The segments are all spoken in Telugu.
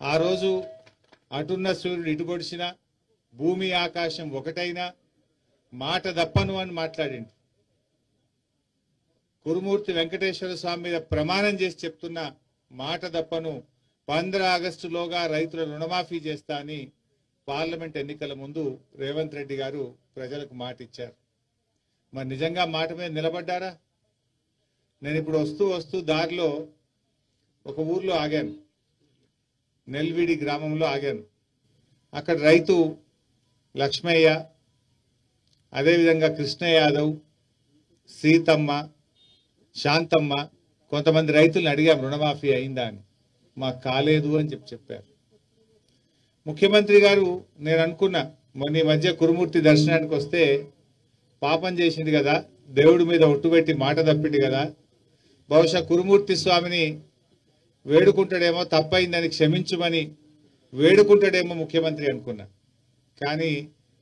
ఆ రోజు అటున్న సూర్యుడు ఇటు పొడిచిన భూమి ఆకాశం ఒకటైనా మాట దప్పను అని మాట్లాడిండు. కురుమూర్తి వెంకటేశ్వర స్వామి మీద ప్రమాణం చేసి చెప్తున్న మాట దప్పను 15 ఆగస్టులోగా రైతుల రుణమాఫీ చేస్తా అని పార్లమెంట్ ఎన్నికల ముందు రేవంత్ రెడ్డి గారు ప్రజలకు మాట ఇచ్చారు. మరి నిజంగా మాట మీద నిలబడ్డారా? నేను ఇప్పుడు వస్తూ దారిలో ఒక ఊర్లో ఆగాను, నెల్విడి గ్రామంలో ఆగాను. అక్కడ రైతు లక్ష్మయ్య, అదేవిధంగా కృష్ణ యాదవ్, సీతమ్మ, శాంతమ్మ, కొంతమంది రైతులను అడిగాం రుణమాఫీ అయిందా అని. మాకు కాలేదు అని చెప్పారు. ముఖ్యమంత్రి గారు నేను అనుకున్నా మొన్న ఈ మధ్య కురుమూర్తి దర్శనానికి వస్తే పాపం చేసింది కదా, దేవుడి మీద ఒట్టుపెట్టి మాట తప్పింది కదా, బహుశా కురుమూర్తి స్వామిని వేడుకుంటాడేమో, తప్పైందని క్షమించుమని వేడుకుంటాడేమో ముఖ్యమంత్రి అనుకున్నా. కానీ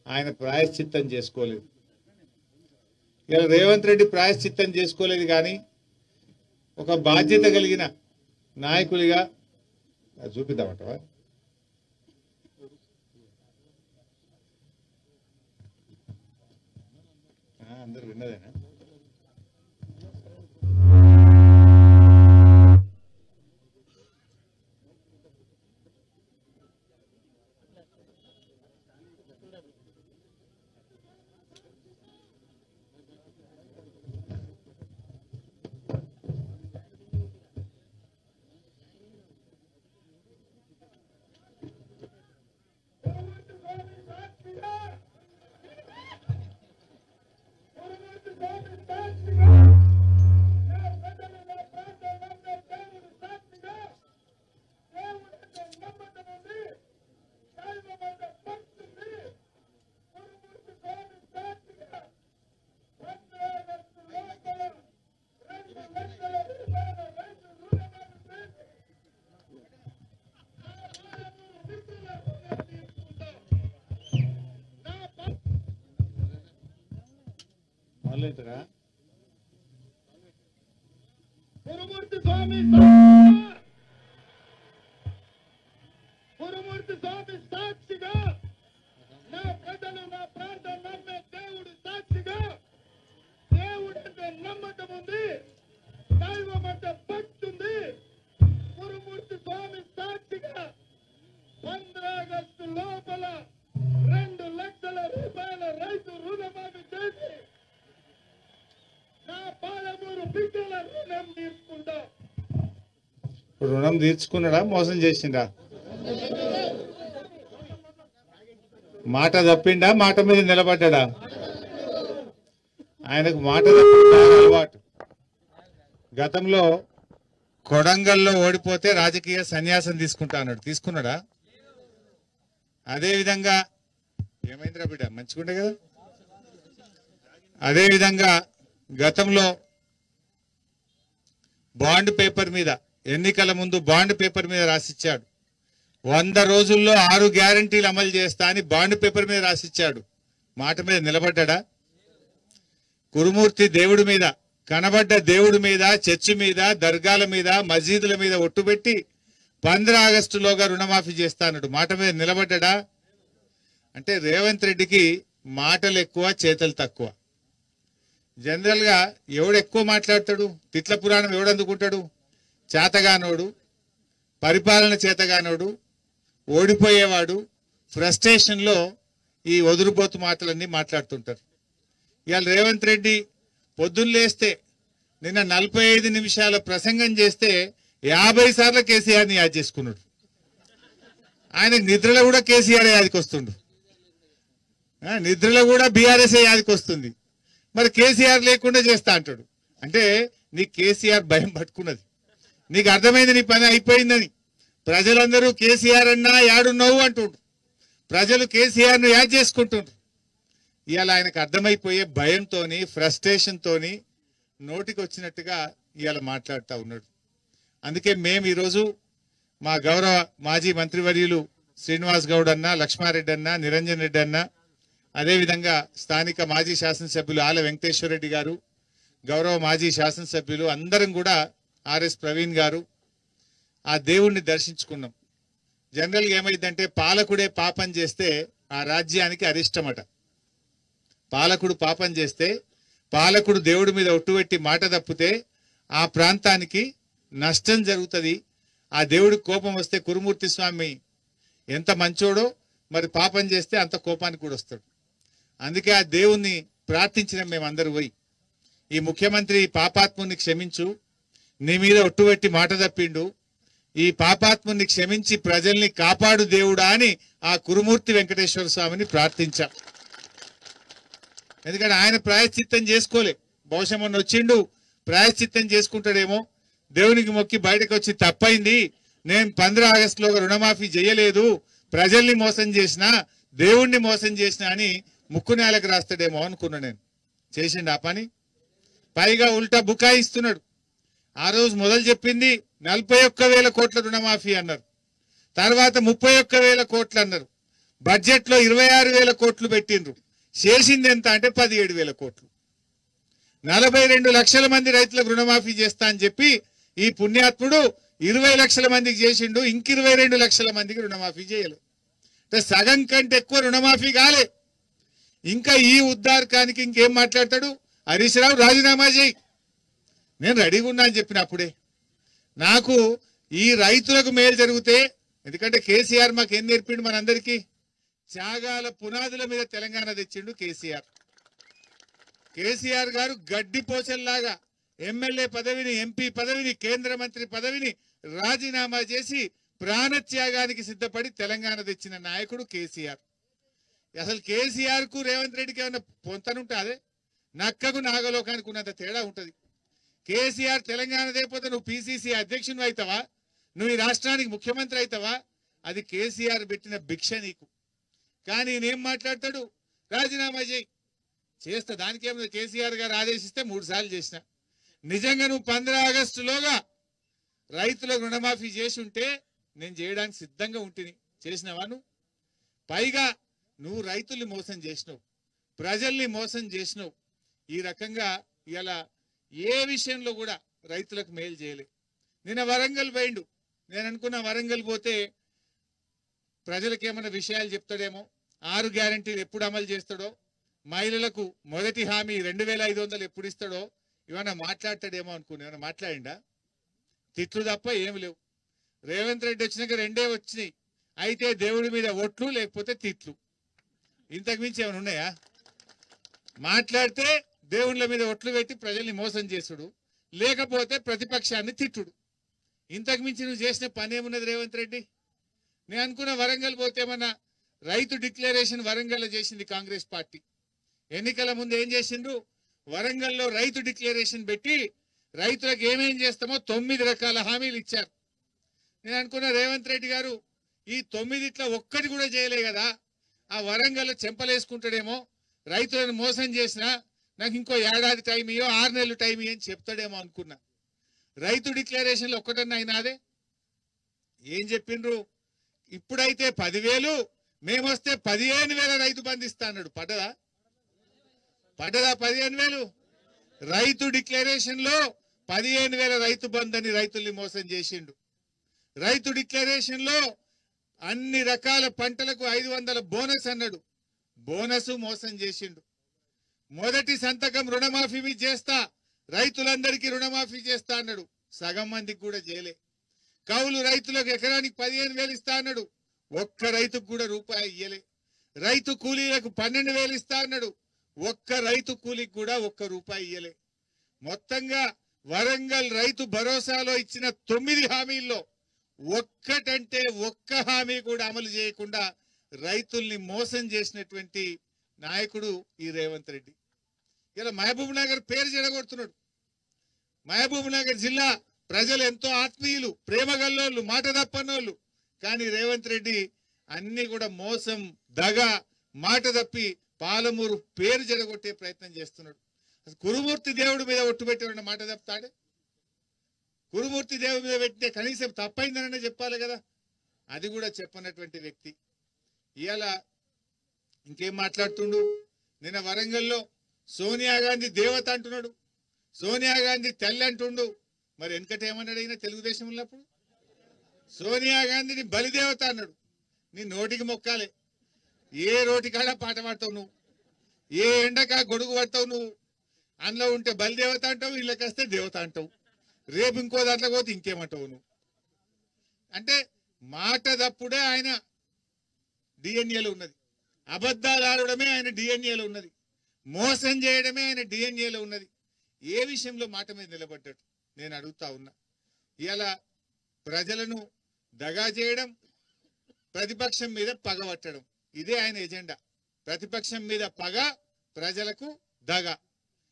ఆయన ప్రాయశ్చిత్తం చేసుకోలేదు. ఇలా రేవంత్ రెడ్డి ప్రాయశ్చిత్తం చేసుకోలేదు. కానీ ఒక బాధ్యత కలిగిన నాయకుడిగా చూపిద్దామంటవా? అందరు విన్నదేనా? కురుమూర్తి స్వామి సాక్షిగా, నా ప్రజలు నా ప్రాంతం నమ్మే దేవుడు సాక్షిగా, దేవుడంటే నమ్మకం ఉంది, దైవం అంటే భక్తి ఉంది. కురుమూర్తి స్వామి సాక్షిగా 15 ఆగస్టు లోపల 2 లక్షల రూపాయల రైతు రుణమాఫీ చేసి నా పాలమూరు బిడ్డల రుణం తీసుకుంటా. రుణం తీర్చుకున్నాడా, మోసం చేసిండా? మాట తప్పిండా, మాట మీద నిలబడ్డా? ఆయనకు మాట తప్పిండా అలవాటు. గతంలో కొడంగల్లో ఓడిపోతే రాజకీయ సన్యాసం తీసుకుంటా అన్నాడు, తీసుకున్నాడా? అదేవిధంగా ఏమైందిరా బిడ్డ, మంచిగుండే కదా. అదేవిధంగా గతంలో బాండ్ పేపర్ మీద, ఎన్నికల ముందు బాండ్ పేపర్ మీద రాసిచ్చాడు, 100 రోజుల్లో 6 గ్యారంటీలు అమలు చేస్తా అని బాండ్ పేపర్ మీద రాసిచ్చాడు. మాట మీద నిలబడ్డా? కురుమూర్తి దేవుడి మీద, కనబడ్డ దేవుడి మీద, చర్చి మీద, దర్గాల మీద, మసీదుల మీద ఒట్టుపెట్టి 15 ఆగస్టులోగా రుణమాఫీ చేస్తా అన్నాడు. మాట మీద నిలబడ్డా? అంటే రేవంత్ రెడ్డికి మాటలు ఎక్కువ, చేతలు తక్కువ. జనరల్ గా ఎవడు ఎక్కువ మాట్లాడతాడు, తిట్ల పురాణం ఎవడు అందుకుంటాడు? చేతగానోడు, పరిపాలన చేతగానోడు, ఓడిపోయేవాడు, ఫ్రస్ట్రేషన్ లో ఈ వదురుబోతు మాటలన్నీ మాట్లాడుతుంటారు. ఇవాళ రేవంత్ రెడ్డి పొద్దున్న లేస్తే నిన్న 45 నిమిషాల ప్రసంగం చేస్తే 50 సార్లు కేసీఆర్ని యాద్ చేసుకున్నాడు. ఆయన నిద్రలో కూడా కేసీఆర్ యాదికి వస్తుండు, నిద్రలో కూడా బీఆర్ఎస్ యాదికి వస్తుంది. మరి కేసీఆర్ లేకుండా చేస్తా అంటాడు. అంటే నీకు కేసీఆర్ భయం పట్టుకున్నది, నీకు అర్థమైంది నీ పని అయిపోయిందని. ప్రజలందరూ కేసీఆర్ అన్నా యాడున్నావు అంటుండ్రు, ప్రజలు కేసీఆర్ ను యాడ్ చేసుకుంటుండ్రు. ఇవాళ ఆయనకు అర్థమైపోయే భయంతోని, ఫ్రస్ట్రేషన్ తోని నోటికి వచ్చినట్టుగా ఇవాళ మాట్లాడుతూ ఉన్నాడు. అందుకే మేము ఈరోజు మా గౌరవ మాజీ మంత్రివర్యులు శ్రీనివాస్ గౌడ్ అన్న, లక్ష్మారెడ్డి అన్న, నిరంజన్ రెడ్డి అన్న, అదేవిధంగా స్థానిక మాజీ శాసనసభ్యులు ఆల వెంకటేశ్వర రెడ్డి గారు, గౌరవ మాజీ శాసనసభ్యులు అందరం కూడా ఆర్ఎస్ ప్రవీణ్ గారు ఆ దేవుణ్ణి దర్శించుకున్నాం. జనరల్గా ఏమైందంటే పాలకుడే పాపం చేస్తే ఆ రాజ్యానికి అరిష్టమట. పాలకుడు పాపం చేస్తే, పాలకుడు దేవుడి మీద ఒట్టుపెట్టి మాట తప్పితే ఆ ప్రాంతానికి నష్టం జరుగుతుంది. ఆ దేవుడికి కోపం వస్తే కురుమూర్తి స్వామి ఎంత మంచోడో మరి పాపం చేస్తే అంత కోపానికి కూడా వస్తాడు. అందుకే ఆ దేవుణ్ణి ప్రార్థించిన మేమందరూ పోయి, ఈ ముఖ్యమంత్రి పాపాత్ముని క్షమించు, నీ మీద ఒట్టుపెట్టి మాట తప్పిండు, ఈ పాపాత్ముని క్షమించి ప్రజల్ని కాపాడు దేవుడా అని ఆ కురుమూర్తి వెంకటేశ్వర స్వామిని ప్రార్థించాం. ఎందుకంటే ఆయన ప్రాయశ్చిత్తం చేసుకోలే. బహుశా మొన్న వచ్చిండు ప్రాయశ్చిత్తం చేసుకుంటాడేమో, దేవునికి మొక్కి బయటకు వచ్చి తప్పైంది, నేను 15 ఆగస్టులో రుణమాఫీ చేయలేదు, ప్రజల్ని మోసం చేసిన, దేవుణ్ణి మోసం చేసిన అని ముక్కు నేలకు రాస్తాడేమో అనుకున్నా నేను. చేసిండు ఆ పని. పైగా ఉల్టా బుకాయిస్తున్నాడు. ఆ రోజు మొదలు చెప్పింది 41,000 కోట్ల రుణమాఫీ అన్నారు, తర్వాత 31,000 కోట్లు అన్నారు, బడ్జెట్ లో 26,000 కోట్లు పెట్టిండ్రు. చేసింది ఎంత అంటే 17,000 కోట్లు. 42 లక్షల మంది రైతులకు రుణమాఫీ చేస్తా అని చెప్పి ఈ పుణ్యాత్ముడు 20 లక్షల మందికి చేసిండు, ఇంక 22 లక్షల మందికి రుణమాఫీ చేయలేదు. అంటే సగం కంటే ఎక్కువ రుణమాఫీ కాలే. ఇంకా ఈ ఉద్దారకానికి ఇంకేం మాట్లాడతాడు? హరీష్ రావు రాజీనామా చేయి, నేను రెడీగా ఉన్నా అని చెప్పిన అప్పుడే. నాకు ఈ రైతులకు మేలు జరిగితే, ఎందుకంటే కేసీఆర్ మాకు ఏం నేర్పిండు మనందరికీ? త్యాగాల పునాదుల మీద తెలంగాణ తెచ్చిండు కేసీఆర్. కేసీఆర్ గారు గడ్డి పోచల్లాగా ఎమ్మెల్యే పదవిని, ఎంపీ పదవిని, కేంద్ర మంత్రి పదవిని రాజీనామా చేసి ప్రాణత్యాగానికి సిద్ధపడి తెలంగాణ తెచ్చిన నాయకుడు కేసీఆర్. అసలు కేసీఆర్ కు రేవంత్ రెడ్డికి ఏమైనా పొంతనుంటే నక్కకు నాగలోకానికి ఉన్నంత తేడా ఉంటది. కేసీఆర్ తెలంగాణ లేకపోతే నువ్వు పిసిసి అధ్యక్షుని అవుతావా, నువ్వు ఈ రాష్ట్రానికి ముఖ్యమంత్రి అవుతావా? అది కేసీఆర్ పెట్టిన భిక్ష నీకు. కానీ నేనేం మాట్లాడతాడు? రాజీనామా చేయి. చేస్తా, దానికేమో కేసీఆర్ గారు ఆదేశిస్తే 3 సార్లు చేసిన. నిజంగా నువ్వు 15 ఆగస్టులోగా రైతులకు రుణమాఫీ చేసి ఉంటే నేను చేయడానికి సిద్ధంగా ఉంటుంది. చేసినావా నువ్వు? పైగా నువ్వు రైతుల్ని మోసం చేసినావు, ప్రజల్ని మోసం చేసినావు. ఈ రకంగా ఇలా ఏ విషయంలో కూడా రైతులకు మేలు చేయలే. నిన్న వరంగల్ పోయిండు. నేను అనుకున్న వరంగల్ పోతే ప్రజలకు ఏమైనా విషయాలు చెప్తాడేమో, 6 గ్యారంటీలు ఎప్పుడు అమలు చేస్తాడో, మహిళలకు మొదటి హామీ 2,500 ఎప్పుడు ఇస్తాడో ఇవన్నా మాట్లాడతాడేమో అనుకున్నా. ఏమన్నా మాట్లాడిండా? తిట్లు తప్ప ఏమి లేవు. రేవంత్ రెడ్డి వచ్చినాక 2 వచ్చినాయి. అయితే దేవుడి మీద ఒట్లు, లేకపోతే తిట్లు. ఇంతకు మించి ఏమైనా ఉన్నాయా? మాట్లాడితే దేవుళ్ళ మీద ఒట్లు పెట్టి ప్రజల్ని మోసం చేసుడు, లేకపోతే ప్రతిపక్షాన్ని తిట్టుడు. ఇంతకు మించి నువ్వు చేసిన పని ఏమున్నది రేవంత్ రెడ్డి? నేను అనుకున్న వరంగల్ పోతే ఏమన్నా రైతు డిక్లరేషన్ వరంగల్ చేసింది కాంగ్రెస్ పార్టీ. ఎన్నికల ముందు ఏం చేసిండ్రు? వరంగల్లో రైతు డిక్లరేషన్ పెట్టి రైతులకు ఏమేం చేస్తామో 9 రకాల హామీలు ఇచ్చారు. నేను అనుకున్న రేవంత్ రెడ్డి గారు ఈ 9 ఒక్కటి కూడా చేయలే కదా, ఆ వరంగల్లో చెంపలేసుకుంటాడేమో, రైతులను మోసం చేసినా నాకు ఇంకో ఏడాది టైం ఇయ్యో, 6 నెలలు టైం ఇయ్యో అని చెప్తాడేమో అనుకున్నా. రైతు డిక్లరేషన్లో ఒక్కటన్నా అయినాదే? ఏం చెప్పిండ్రు? ఇప్పుడైతే 10,000, మేమొస్తే 15,000 రైతు బంధు ఇస్తా అన్నాడు. పడ్డదా? 15,000? రైతు డిక్లరేషన్ లో 15,000 రైతు బంధు అని రైతుల్ని మోసం చేసిండు. రైతు డిక్లరేషన్ లో అన్ని రకాల పంటలకు 500 బోనస్ అన్నాడు. బోనస్ మోసం చేసిండు. మొదటి సంతకం రుణమాఫీ చేస్తా, రైతులందరికీ రుణమాఫీ చేస్తా అన్నాడు. సగం మందికి కూడా చేయలే. కౌలు రైతులకు ఎకరానికి 15,000 ఇస్తా అన్నాడు. ఒక్క రైతుకు కూడా రూపాయి ఇయ్యలే. రైతు కూలీలకు 12,000 ఇస్తా అన్నాడు. ఒక్క రైతు కూలీకి కూడా ఒక్క రూపాయి ఇయ్యలే. మొత్తంగా వరంగల్ రైతు భరోసాలో ఇచ్చిన 9 హామీల్లో ఒక్కటంటే ఒక్క హామీ కూడా అమలు చేయకుండా రైతుల్ని మోసం చేసినటువంటి నాయకుడు ఈ రేవంత్ రెడ్డి. ఇలా మహబూబ్ నగర్ పేరు చెడగొడుతున్నాడు. మహబూబ్ నగర్ జిల్లా ప్రజలు ఎంతో ఆత్మీయులు, ప్రేమగల్లోళ్ళు, మాట తప్పనోళ్ళు. కానీ రేవంత్ రెడ్డి అన్ని కూడా మోసం, దగ, మాట తప్పి పాలమూరు పేరు జడగొట్టే ప్రయత్నం చేస్తున్నాడు. కురుమూర్తి దేవుడి మీద ఒట్టు పెట్టిన మాట తప్పుతాడే? కురుమూర్తి దేవుడి మీద పెట్టితే కనీసం తప్పైందననే చెప్పాలి కదా. అది కూడా చెప్పనటువంటి వ్యక్తి ఇవాళ ఇంకేం మాట్లాడుతుండు? నిన్న వరంగల్లో సోనియా గాంధీ దేవత అంటున్నాడు, సోనియా గాంధీ తల్లి అంటుండు. మరి వెనకట ఏమన్నాడు అయినా తెలుగుదేశం ఉన్నప్పుడు? సోనియా గాంధీని బలిదేవత అన్నాడు. నీ నోటికి మొక్కాలే. ఏ రోటి కాడ పాట పాడతావు నువ్వు, ఏ ఎండకా గొడుగు పడతావు నువ్వు. అందులో ఉంటే బలిదేవత అంటావు, ఇళ్ళకి వస్తే దేవత అంటావు, రేపు ఇంకో దాంట్లో పోతే ఇంకేమంటావు నువ్వు. అంటే మాట తప్పుడే ఆయన డిఎన్ఏలో ఉన్నది, అబద్ధాలు ఆడడమే ఆయన డిఎన్ఏలో ఉన్నది, మోసం చేయడమే ఆయన డిఎన్ఏలో ఉన్నది. ఏ విషయంలో మాట మీద నిలబడ్డాడు నేను అడుగుతా ఉన్నా. ఇలా ప్రజలను దగా చేయడం, ప్రతిపక్షం మీద పగబట్టడం, ఇదే ఆయన ఎజెండా. ప్రతిపక్షం మీద పగ, ప్రజలకు దగ.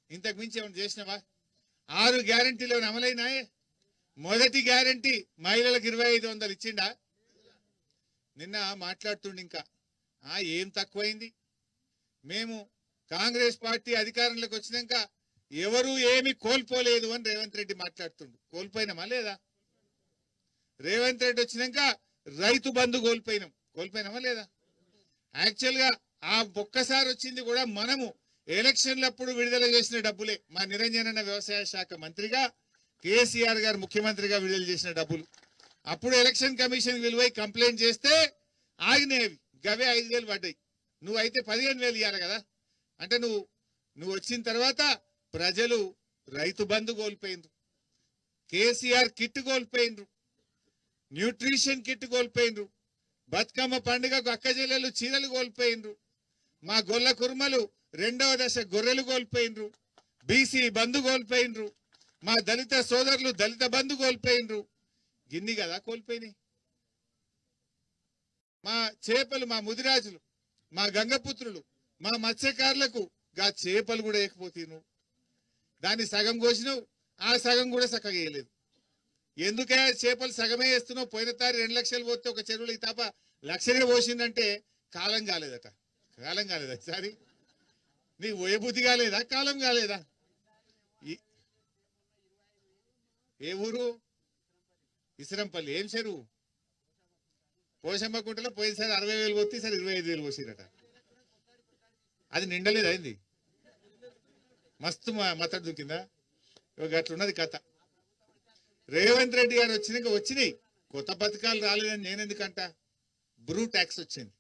ఇంతకు మించి ఏమైనా చేసినవా? 6 గ్యారంటీలు అమలైనాయే. మొదటి గ్యారంటీ మహిళలకు 2500 ఇచ్చిండా? నిన్న మాట్లాడుతుండే ఇంకా ఏం తక్కువైంది. మేము కాంగ్రెస్ పార్టీ అధికారంలోకి వచ్చినాక ఎవరు ఏమి కోల్పోలేదు అని రేవంత్ రెడ్డి మాట్లాడుతుండు. కోల్పోయినామా లేదా? రేవంత్ రెడ్డి వచ్చినాక రైతు బంధు కోల్పోయినామా లేదా? యాక్చువల్ గా ఒక్కసారి వచ్చింది కూడా మనము ఎలక్షన్లప్పుడు విడుదల చేసిన డబ్బులే. మా నిరంజన్ వ్యవసాయ శాఖ మంత్రిగా, కేసీఆర్ గారు ముఖ్యమంత్రిగా విడుదల చేసిన డబ్బులు. అప్పుడు ఎలక్షన్ కమిషన్ విలువై కంప్లైంట్ చేస్తే ఆగినాయి. గవే 5,000 పడ్డాయి. నువ్వైతే 15,000 ఇవ్వాలి కదా. అంటే నువ్వు వచ్చిన తర్వాత ప్రజలు రైతు బంధు కోల్పోయినరు, కేసీఆర్ కిట్ కోల్పోయినరు, న్యూట్రిషన్ కిట్ కోల్పోయినరు, బతుకమ్మ పండుగకు అక్కజెల్లెలు చీరలు కోల్పోయినరు, మా గొల్ల కుర్మలు 2వ దశ గొర్రెలు కోల్పోయినరు, బీసీ బంధు కోల్పోయినరు, మా దళిత సోదరులు దళిత బంధు కోల్పోయినరు. గిన్ని కదా కోల్పోయినాయి. మా చేపలు, మా ముదిరాజులు, మా గంగపుత్రులు, మా మత్స్యకారులకు గా చేపలు కూడా వేయకపోతే నువ్వు దాన్ని సగం కోసినావు, ఆ సగం కూడా చక్కగా వేయలేదు. ఎందుకే చేపలు సగమే వేస్తున్నావు? పోయిన తారీ 2 లక్షలు పోతే ఒక చెరువులు ఈ తాప 1 లక్షనే పోసిందంటే కాలం కాలేదట. కాలం కాలేదా? ఈసారి నీకు పోయబుద్ధి కాలేదా? కాలం కాలేదా? ఏ ఊరు? ఇసరంపల్లి. ఏం చెరువు? పోషమ్మ కుంటలో పోయినసారి 60,000 పోతే ఈసారి 25,000 పోసిరట. అది నిండలేదు అయింది. మస్తు మతడు దుక్కిందా? అట్లున్నది కథ. రేవంత్ రెడ్డి గారు వచ్చినాయి కొత్త పథకాలు రాలేదని నేనెందుకంట. బ్రూ ట్యాక్స్ వచ్చింది.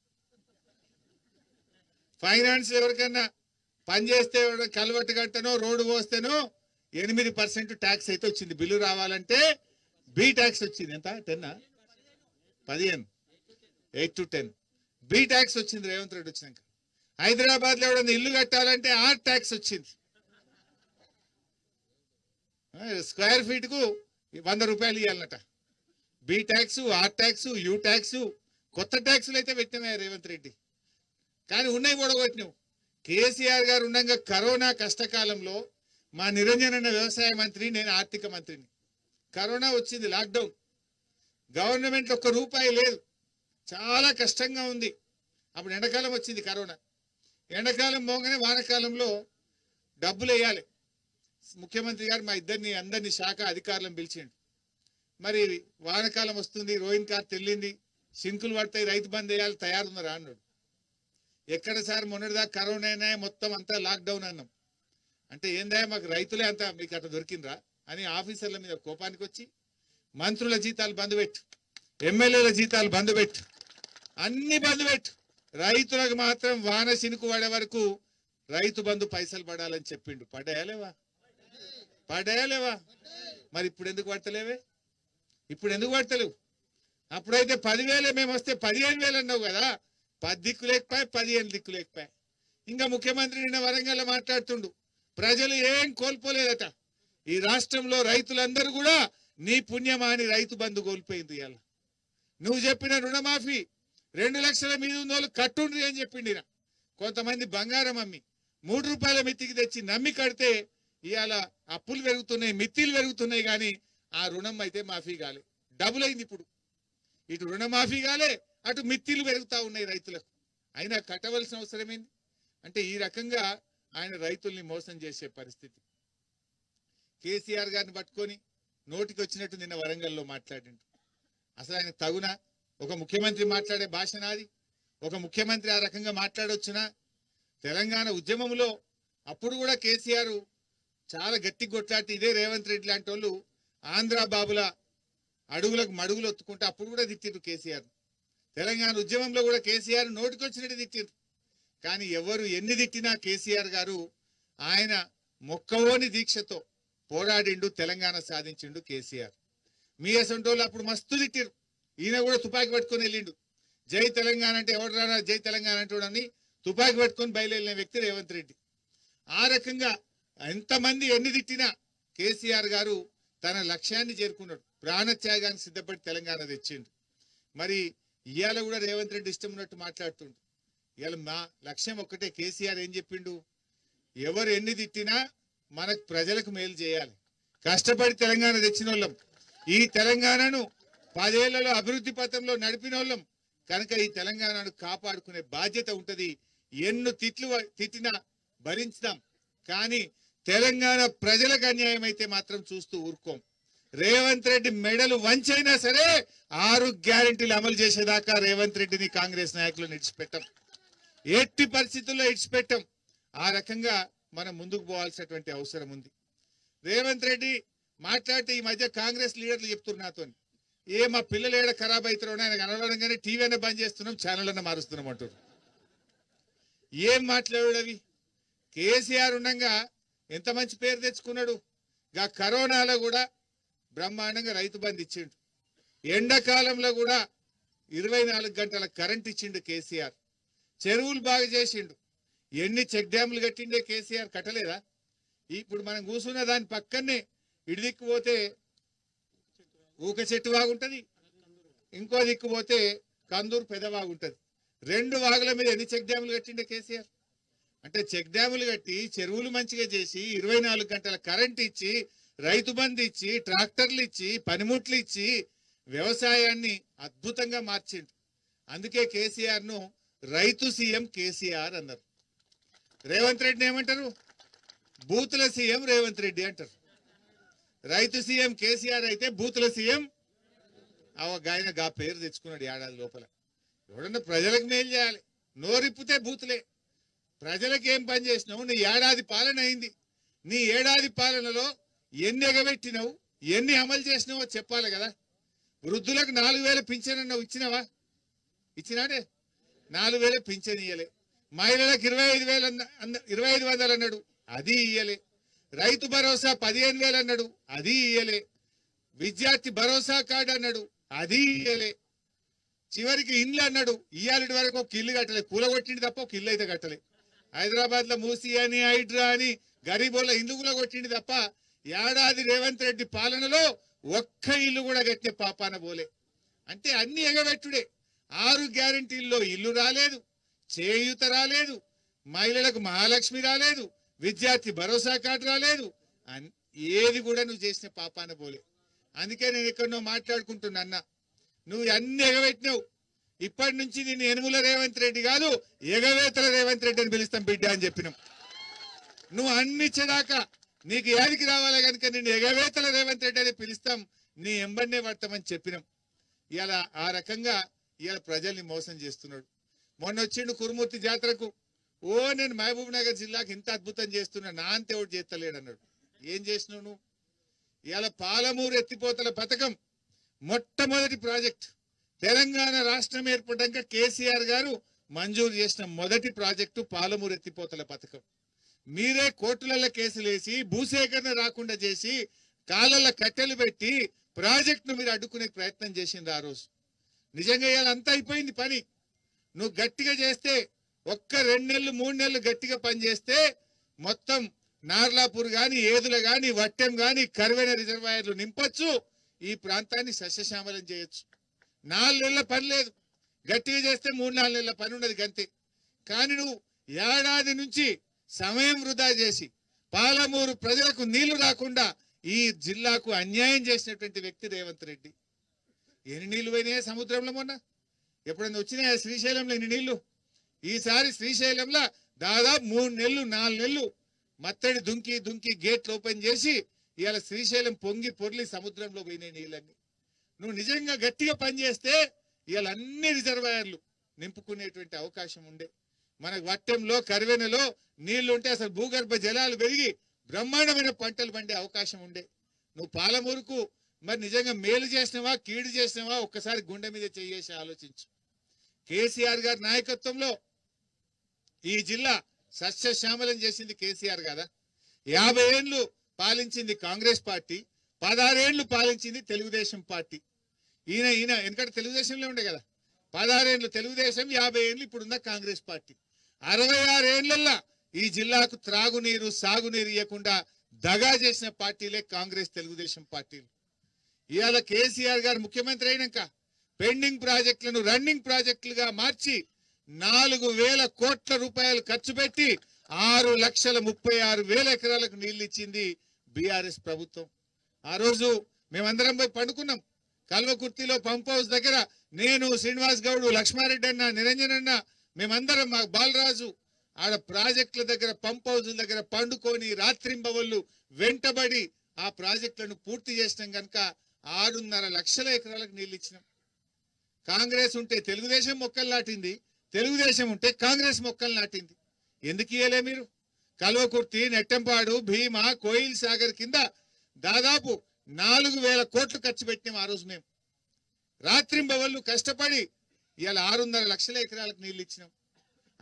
ఫైనాన్స్ ఎవరికైనా పని చేస్తే కలవట్టు కట్టనో రోడ్డు పోస్తేనో 8% ట్యాక్స్ అయితే వచ్చింది. బిల్లు రావాలంటే బి ట్యాక్స్ వచ్చింది. ఎంత? 10 15 8 to 10 బి ట్యాక్స్ వచ్చింది రేవంత్ రెడ్డి వచ్చినాక. హైదరాబాద్ లో ఎవడన్నా ఇల్లు కట్టాలంటే ఆర్ ట్యాక్స్ వచ్చింది. స్క్వేర్ ఫీట్ కు 100 రూపాయలు ఇవ్వాలన్నట. B tax, R tax, U tax, కొత్త ట్యాక్సులు అయితే పెట్టినా రేవంత్ రెడ్డి. కానీ ఉన్నాయి కూడగొట్టినావు. కేసీఆర్ గారు ఉండగా కరోనా కష్టకాలంలో మా నిరంజన్ వ్యవసాయ మంత్రి, నేను ఆర్థిక మంత్రిని. కరోనా వచ్చింది, లాక్డౌన్. గవర్నమెంట్ ₹1 లేదు, చాలా కష్టంగా ఉంది. అప్పుడు ఎండాకాలం వచ్చింది కరోనా. ఎండాకాలం పోగానే వానకాలంలో డబ్బులు వేయాలి. ముఖ్యమంత్రి గారు మా అందరినీ శాఖ అధికారులను పిలిచిండు. మరి వానకాలం వస్తుంది, రోహిన్ కార్త్ వెళ్ళింది, సింకులు పడతాయి, రైతు బంద్ వేయాలి, తయారున్నారా అన్నాడు. ఎక్కడ సార్ మొన్నటిదాకా కరోనా అయినా మొత్తం అంతా లాక్డౌన్ అన్నాం. అంటే ఏందా మాకు రైతులే అంతా మీకు అట్లా దొరికిండ్రా అని ఆఫీసర్ల మీద కోపానికి వచ్చి మంత్రుల జీతాలు బంద్ పెట్టు, ఎమ్మెల్యేల జీతాలు బంద్ పెట్టు, అన్ని బంద్ పెట్టు, రైతులకు మాత్రం వాన సినుకు పడే వరకు రైతు బంధు పైసలు పడాలని చెప్పిండు. పడ్డాయా లేవా? మరి ఇప్పుడు ఎందుకు పడతలేవే? ఇప్పుడు ఎందుకు పడతలేవు? అప్పుడైతే 10,000 మేము వస్తే 15,000 అన్నావు కదా. 10 దిక్కు లేకపోయా, 15 దిక్కు లేకపోయా. ఇంకా ముఖ్యమంత్రి నిన్న వరంగల్ మాట్లాడుతుండు, ప్రజలు ఏం కోల్పోలేదట. ఈ రాష్ట్రంలో రైతులందరూ కూడా నీ పుణ్యమా అని రైతు బంధు కోల్పోయింది. ఇవాళ నువ్వు చెప్పిన రుణమాఫీ 2 లక్షల మీద ఉన్నోళ్ళు కట్టుండ్రి అని చెప్పిండి. కొంతమంది బంగారం అమ్మి ₹3 మిత్తికి తెచ్చి నమ్మి కడితే ఇవాళ అప్పులు పెరుగుతున్నాయి, మిత్తిలు పెరుగుతున్నాయి. కానీ ఆ రుణం అయితే మాఫీ కాలే, డబుల్ అయింది. ఇప్పుడు ఇటు రుణమాఫీ కాలే, అటు మిత్తిలు పెరుగుతా ఉన్నాయి రైతులకు. అయినా కట్టవలసిన అవసరం ఏంది? అంటే ఈ రకంగా ఆయన రైతుల్ని మోసం చేసే పరిస్థితి. కేసీఆర్ గారిని పట్టుకొని నోటికి వచ్చినట్టు నిన్న వరంగల్లో మాట్లాడిండు. అసలు ఆయన తగునా? ఒక ముఖ్యమంత్రి మాట్లాడే భాష నాది? ఒక ముఖ్యమంత్రి ఆ రకంగా మాట్లాడొచ్చునా? తెలంగాణ ఉద్యమంలో అప్పుడు కూడా కేసీఆర్ చాలా గట్టి కొట్లాటి ఇదే రేవంత్ రెడ్డి లాంటి వాళ్ళు ఆంధ్ర బాబుల అడుగులకు మడుగులు ఒత్తుకుంటే అప్పుడు కూడా తిట్టిరు కేసీఆర్. తెలంగాణ ఉద్యమంలో కూడా కేసీఆర్ నోటికొచ్చినట్టు తిట్టిరు. కానీ ఎవరు ఎన్ని తిట్టినా కేసీఆర్ గారు ఆయన మొక్కవోని దీక్షతో పోరాడిండు, తెలంగాణ సాధించిండు కేసీఆర్. మీ అసంటోళ్ళు అప్పుడు మస్తు తిట్టిరు. ఈయన కూడా తుపాకీ పట్టుకొని వెళ్ళిండు. జై తెలంగాణ అంటే ఎవరు రారా జై తెలంగాణ అంటూడని తుపాకీ పట్టుకొని బయలుదేరిన వ్యక్తి రేవంత్ రెడ్డి. ఆ రకంగా ఎంతమంది ఎన్ని తిట్టినా కేసీఆర్ గారు తన లక్ష్యాన్ని చేరుకున్నాడు. ప్రాణత్యాగానికి సిద్ధపడి తెలంగాణ తెచ్చిండు. మరి ఇవాళ కూడా రేవంత్ రెడ్డి ఇష్టం ఉన్నట్టు మాట్లాడుతుండు. ఇవాళ మా లక్ష్యం ఒక్కటే. కేసీఆర్ ఏం చెప్పిండు? ఎవరు ఎన్ని తిట్టినా మనకు ప్రజలకు మేలు చేయాలి. కష్టపడి తెలంగాణ తెచ్చిన వాళ్ళం, ఈ తెలంగాణను 10 ఏళ్లలో అభివృద్ధి పథంలో నడిపిన వాళ్ళం కనుక ఈ తెలంగాణను కాపాడుకునే బాధ్యత ఉంటది. ఎన్ను తిట్టినా భరించుదాం, కానీ తెలంగాణ ప్రజలకు అన్యాయం అయితే మాత్రం చూస్తూ ఊరుకోం. రేవంత్ రెడ్డి మెడలు వంచైనా సరే 6 గ్యారెంటీలు అమలు చేసేదాకా రేవంత్ రెడ్డిని కాంగ్రెస్ నాయకులను ఇడిచిపెట్టం, ఎట్టి పరిస్థితుల్లో ఇడిచిపెట్టం. ఆ రకంగా మనం ముందుకు పోవాల్సినటువంటి అవసరం ఉంది. రేవంత్ రెడ్డి మాట్లాడితే ఈ మధ్య కాంగ్రెస్ లీడర్లు చెప్తున్నారు నాతో, మా పిల్లలు ఏడ ఖరాబ్ అవుతారో ఆయన కనబడంగానే టీవీ అన్న బంద్ చేస్తున్నాం, ఛానల్ అన్న మారుస్తున్నాం అంటారు. ఏం మాట్లాడాడు అవి? కేసీఆర్ ఉండగా ఎంత మంచి పేరు తెచ్చుకున్నాడు. కరోనాలో కూడా బ్రహ్మాండంగా రైతు బంధు ఇచ్చిండు. ఎండాకాలంలో కూడా 24 గంటల కరెంట్ ఇచ్చిండు కేసీఆర్. చెరువులు బాగా చేసిండు. ఎన్ని చెక్ డ్యాములు కట్టిండే కేసీఆర్, కట్టలేదా? ఇప్పుడు మనం కూర్చున్న దాని పక్కనే ఇటు దిక్కు పోతే ఊక చెట్టు వాగుంటది, ఇంకో దిక్కు పోతే కందూరు పెదవాగుంటది. 2 వాగుల మీద ఎన్ని చెక్ డ్యాములు కట్టిండే కేసీఆర్. అంటే చెక్ డ్యాములు కట్టి చెరువులు మంచిగా చేసి 24 గంటల కరెంట్ ఇచ్చి రైతు బంధు ఇచ్చి ట్రాక్టర్లు ఇచ్చి పనిముట్లు ఇచ్చి వ్యవసాయాన్ని అద్భుతంగా మార్చిండు. అందుకే కేసీఆర్ ను రైతు సీఎం కేసీఆర్ అన్నారు. రేవంత్ రెడ్డిని ఏమంటారు? బూతుల సీఎం రేవంత్ రెడ్డి అంటారు. రైతు సీఎం కేసీఆర్ అయితే బూతుల సీఎం ఆయన గా పేరు తెచ్చుకున్నాడు ఏడాది లోపల. ఎవడన్నా ప్రజలకు మేలు చేయాలి, నోరిప్పితే బూతులే. ప్రజలకు ఏం పని చేసినావు? నీ ఏడాది పాలన అయింది. నీ ఏడాది పాలనలో ఎన్ని ఎగబెట్టినావు, ఎన్ని అమలు చేసినావో చెప్పాలి కదా. వృద్ధులకు 4000 పింఛన్ అన్నావు, ఇచ్చినావా? ఇచ్చినాడే? 4000 పింఛన్ ఇయ్యలే. మహిళలకు 25,000 అన్నాడు, అది ఇయ్యలే. రైతు భరోసా 15,000 అన్నాడు, అది ఇయ్యలే. విద్యార్థి భరోసా కార్డు అన్నాడు, అది ఇయ్యలే. చివరికి ఇండ్లు అన్నాడు, ఇయ్యాలి వరకు ఒక ఇల్లు కట్టలే. కూలగొట్టింది తప్ప ఒక ఇల్లు అయితే కట్టలే. హైదరాబాద్ లో మూసి అని హైడ్రా అని గరీబోళ్ళ ఇల్లు కూడా కొట్టింది తప్ప ఏడాది రేవంత్ రెడ్డి పాలనలో ఒక్క ఇల్లు కూడా కట్టే పాపాన పోలే. అంటే అన్ని ఎగబెట్టుడే. 6 గ్యారెంటీల్లో ఇల్లు రాలేదు, చేయూత రాలేదు, మహిళలకు మహాలక్ష్మి రాలేదు, విద్యార్థి భరోసా కార్డు రాలేదు. ఏది కూడా నువ్వు చేసిన పాపాన పోలే. అందుకే నేను ఎక్కడో మాట్లాడుకుంటున్నా, నువ్వు అన్ని ఎగబెట్టినావు. ఇప్పటి నుంచి నిన్ను యనుమల రేవంత్ రెడ్డి కాదు, ఎగవేతల రేవంత్ రెడ్డి అని పిలుస్తాం బిడ్డ అని చెప్పినాం. నువ్వు అన్ని ఇచ్చేదాకా నీకు ఏదికి రావాలి కనుక నిన్ను ఎగవేతల రేవంత్ రెడ్డి అని పిలుస్తాం, నీ ఎంబడినే పడతామని చెప్పినాం. ఇలా ఆ రకంగా ఇవాళ ప్రజల్ని మోసం చేస్తున్నాడు. మొన్న వచ్చిండు కురుమూర్తి జాతరకు, నేను మహబూబ్ నగర్ జిల్లాకి ఇంత అద్భుతం చేస్తున్నా, నా అంతే ఒకటి చేస్తలేడు అన్నాడు. ఏం చేసినావు నువ్వు? ఇవాళ పాలమూరు ఎత్తిపోతల పథకం మొట్టమొదటి ప్రాజెక్ట్. తెలంగాణ రాష్ట్రం ఏర్పడ్డాక కేసీఆర్ గారు మంజూరు చేసిన మొదటి ప్రాజెక్టు పాలమూరు ఎత్తిపోతల పథకం. మీరే కోర్టులలో కేసులు వేసి భూసేకరణ రాకుండా చేసి కాళ్ళ కట్టెలు పెట్టి ప్రాజెక్టును మీరు అడ్డుకునే ప్రయత్నం చేసింది ఆ రోజు. నిజంగా ఇవాళ అంతా అయిపోయింది పని. నువ్వు గట్టిగా చేస్తే ఒక్క 2 నెలలు 3 నెలలు గట్టిగా పని చేస్తే మొత్తం నార్లాపూర్ గాని, ఏదుల గాని, వట్టెం గాని, కరువైన రిజర్వాయర్లు నింపొచ్చు. ఈ ప్రాంతాన్ని సస్యశ్యామలం చేయొచ్చు. 4 నెలల పని లేదు, గట్టిగా చేస్తే 3-4 నెలల పని ఉన్నది గంతే. కానీ నువ్వు ఏడాది నుంచి సమయం వృధా చేసి పాలమూరు ప్రజలకు నీళ్లు రాకుండా ఈ జిల్లాకు అన్యాయం చేసినటువంటి వ్యక్తి రేవంత్ రెడ్డి. ఎన్ని నీళ్లు పోయినాయా సముద్రంలో? మొన్న ఎప్పుడైనా వచ్చినాయా శ్రీశైలంలో ఎన్ని నీళ్లు? ఈసారి శ్రీశైలంలో దాదాపు 3 నెలలు 4 నెలలు మత్తడి దుంకి గేట్లు ఓపెన్ చేసి ఇవాళ శ్రీశైలం పొంగి పొర్లి సముద్రంలో పోయినాయి నీళ్ళన్నీ. నువ్వు నిజంగా గట్టిగా పనిచేస్తే ఇవాళ అన్ని రిజర్వాయర్లు నింపుకునేటువంటి అవకాశం ఉండే. మనకు వట్టెంలో కరువెనలో నీళ్లు ఉంటే అసలు భూగర్భ జలాలు పెరిగి బ్రహ్మాండమైన పంటలు పండే అవకాశం ఉండే. నువ్వు పాలమూరుకు మరి నిజంగా మేలు చేసినవా కీడు చేసినవా ఒక్కసారి గుండె మీద చేసి ఆలోచించు. కేసీఆర్ గారి నాయకత్వంలో ఈ జిల్లా సస్యశ్యామలం చేసింది కేసీఆర్ కదా. 50 ఏళ్లు పాలించింది కాంగ్రెస్ పార్టీ, 16 ఏళ్లు పాలించింది తెలుగుదేశం పార్టీ. ఈయన ఎందుకంటే తెలుగుదేశంలో ఉండే కదా. 16 ఏళ్లు తెలుగుదేశం, 50 ఏళ్లు ఇప్పుడున్న కాంగ్రెస్ పార్టీ. 66 ఏళ్లల్లా ఈ జిల్లాకు త్రాగునీరు సాగునీరు ఇవ్వకుండా దగా చేసిన పార్టీలే కాంగ్రెస్ తెలుగుదేశం పార్టీలు. ఇవాళ కేసీఆర్ గారు ముఖ్యమంత్రి అయినాక పెండింగ్ ప్రాజెక్టులను రన్నింగ్ ప్రాజెక్టులుగా మార్చి 4,000 కోట్ల రూపాయలు ఖర్చు పెట్టి 6,36,000 ఎకరాలకు నీళ్లు ఇచ్చింది బీఆర్ఎస్ ప్రభుత్వం. ఆ రోజు మేమందరం పోయి పండుకున్నాం కల్వకుర్తిలో పంప్ హౌస్ దగ్గర. నేను, శ్రీనివాస్ గౌడ్, లక్ష్మారెడ్డి అన్న, నిరంజన్ అన్న, మేమందరం, మా బాలరాజు ఆడ ప్రాజెక్టుల దగ్గర పంప్ హౌస్ దగ్గర పండుకొని రాత్రింబవళ్ళు వెంటబడి ఆ ప్రాజెక్టులను పూర్తి చేసినాం కనుక 6.5 లక్షల ఎకరాలకు నీళ్లు ఇచ్చినాం. కాంగ్రెస్ ఉంటే తెలుగుదేశం మొక్కలు నాటింది, తెలుగుదేశం ఉంటే కాంగ్రెస్ మొక్కలు నాటింది. ఎందుకు ఇయ్యలే మీరు? కల్వకుర్తి, నెట్టంపాడు, భీమా, కోయిల్ సాగర్ కింద దాదాపు 4,000 కోట్లు ఖర్చు పెట్టినాం ఆ రోజు. మేము రాత్రింబవళ్ళు కష్టపడి ఇవాళ 6.5 లక్షల ఎకరాలకు నీళ్లు ఇచ్చినాం.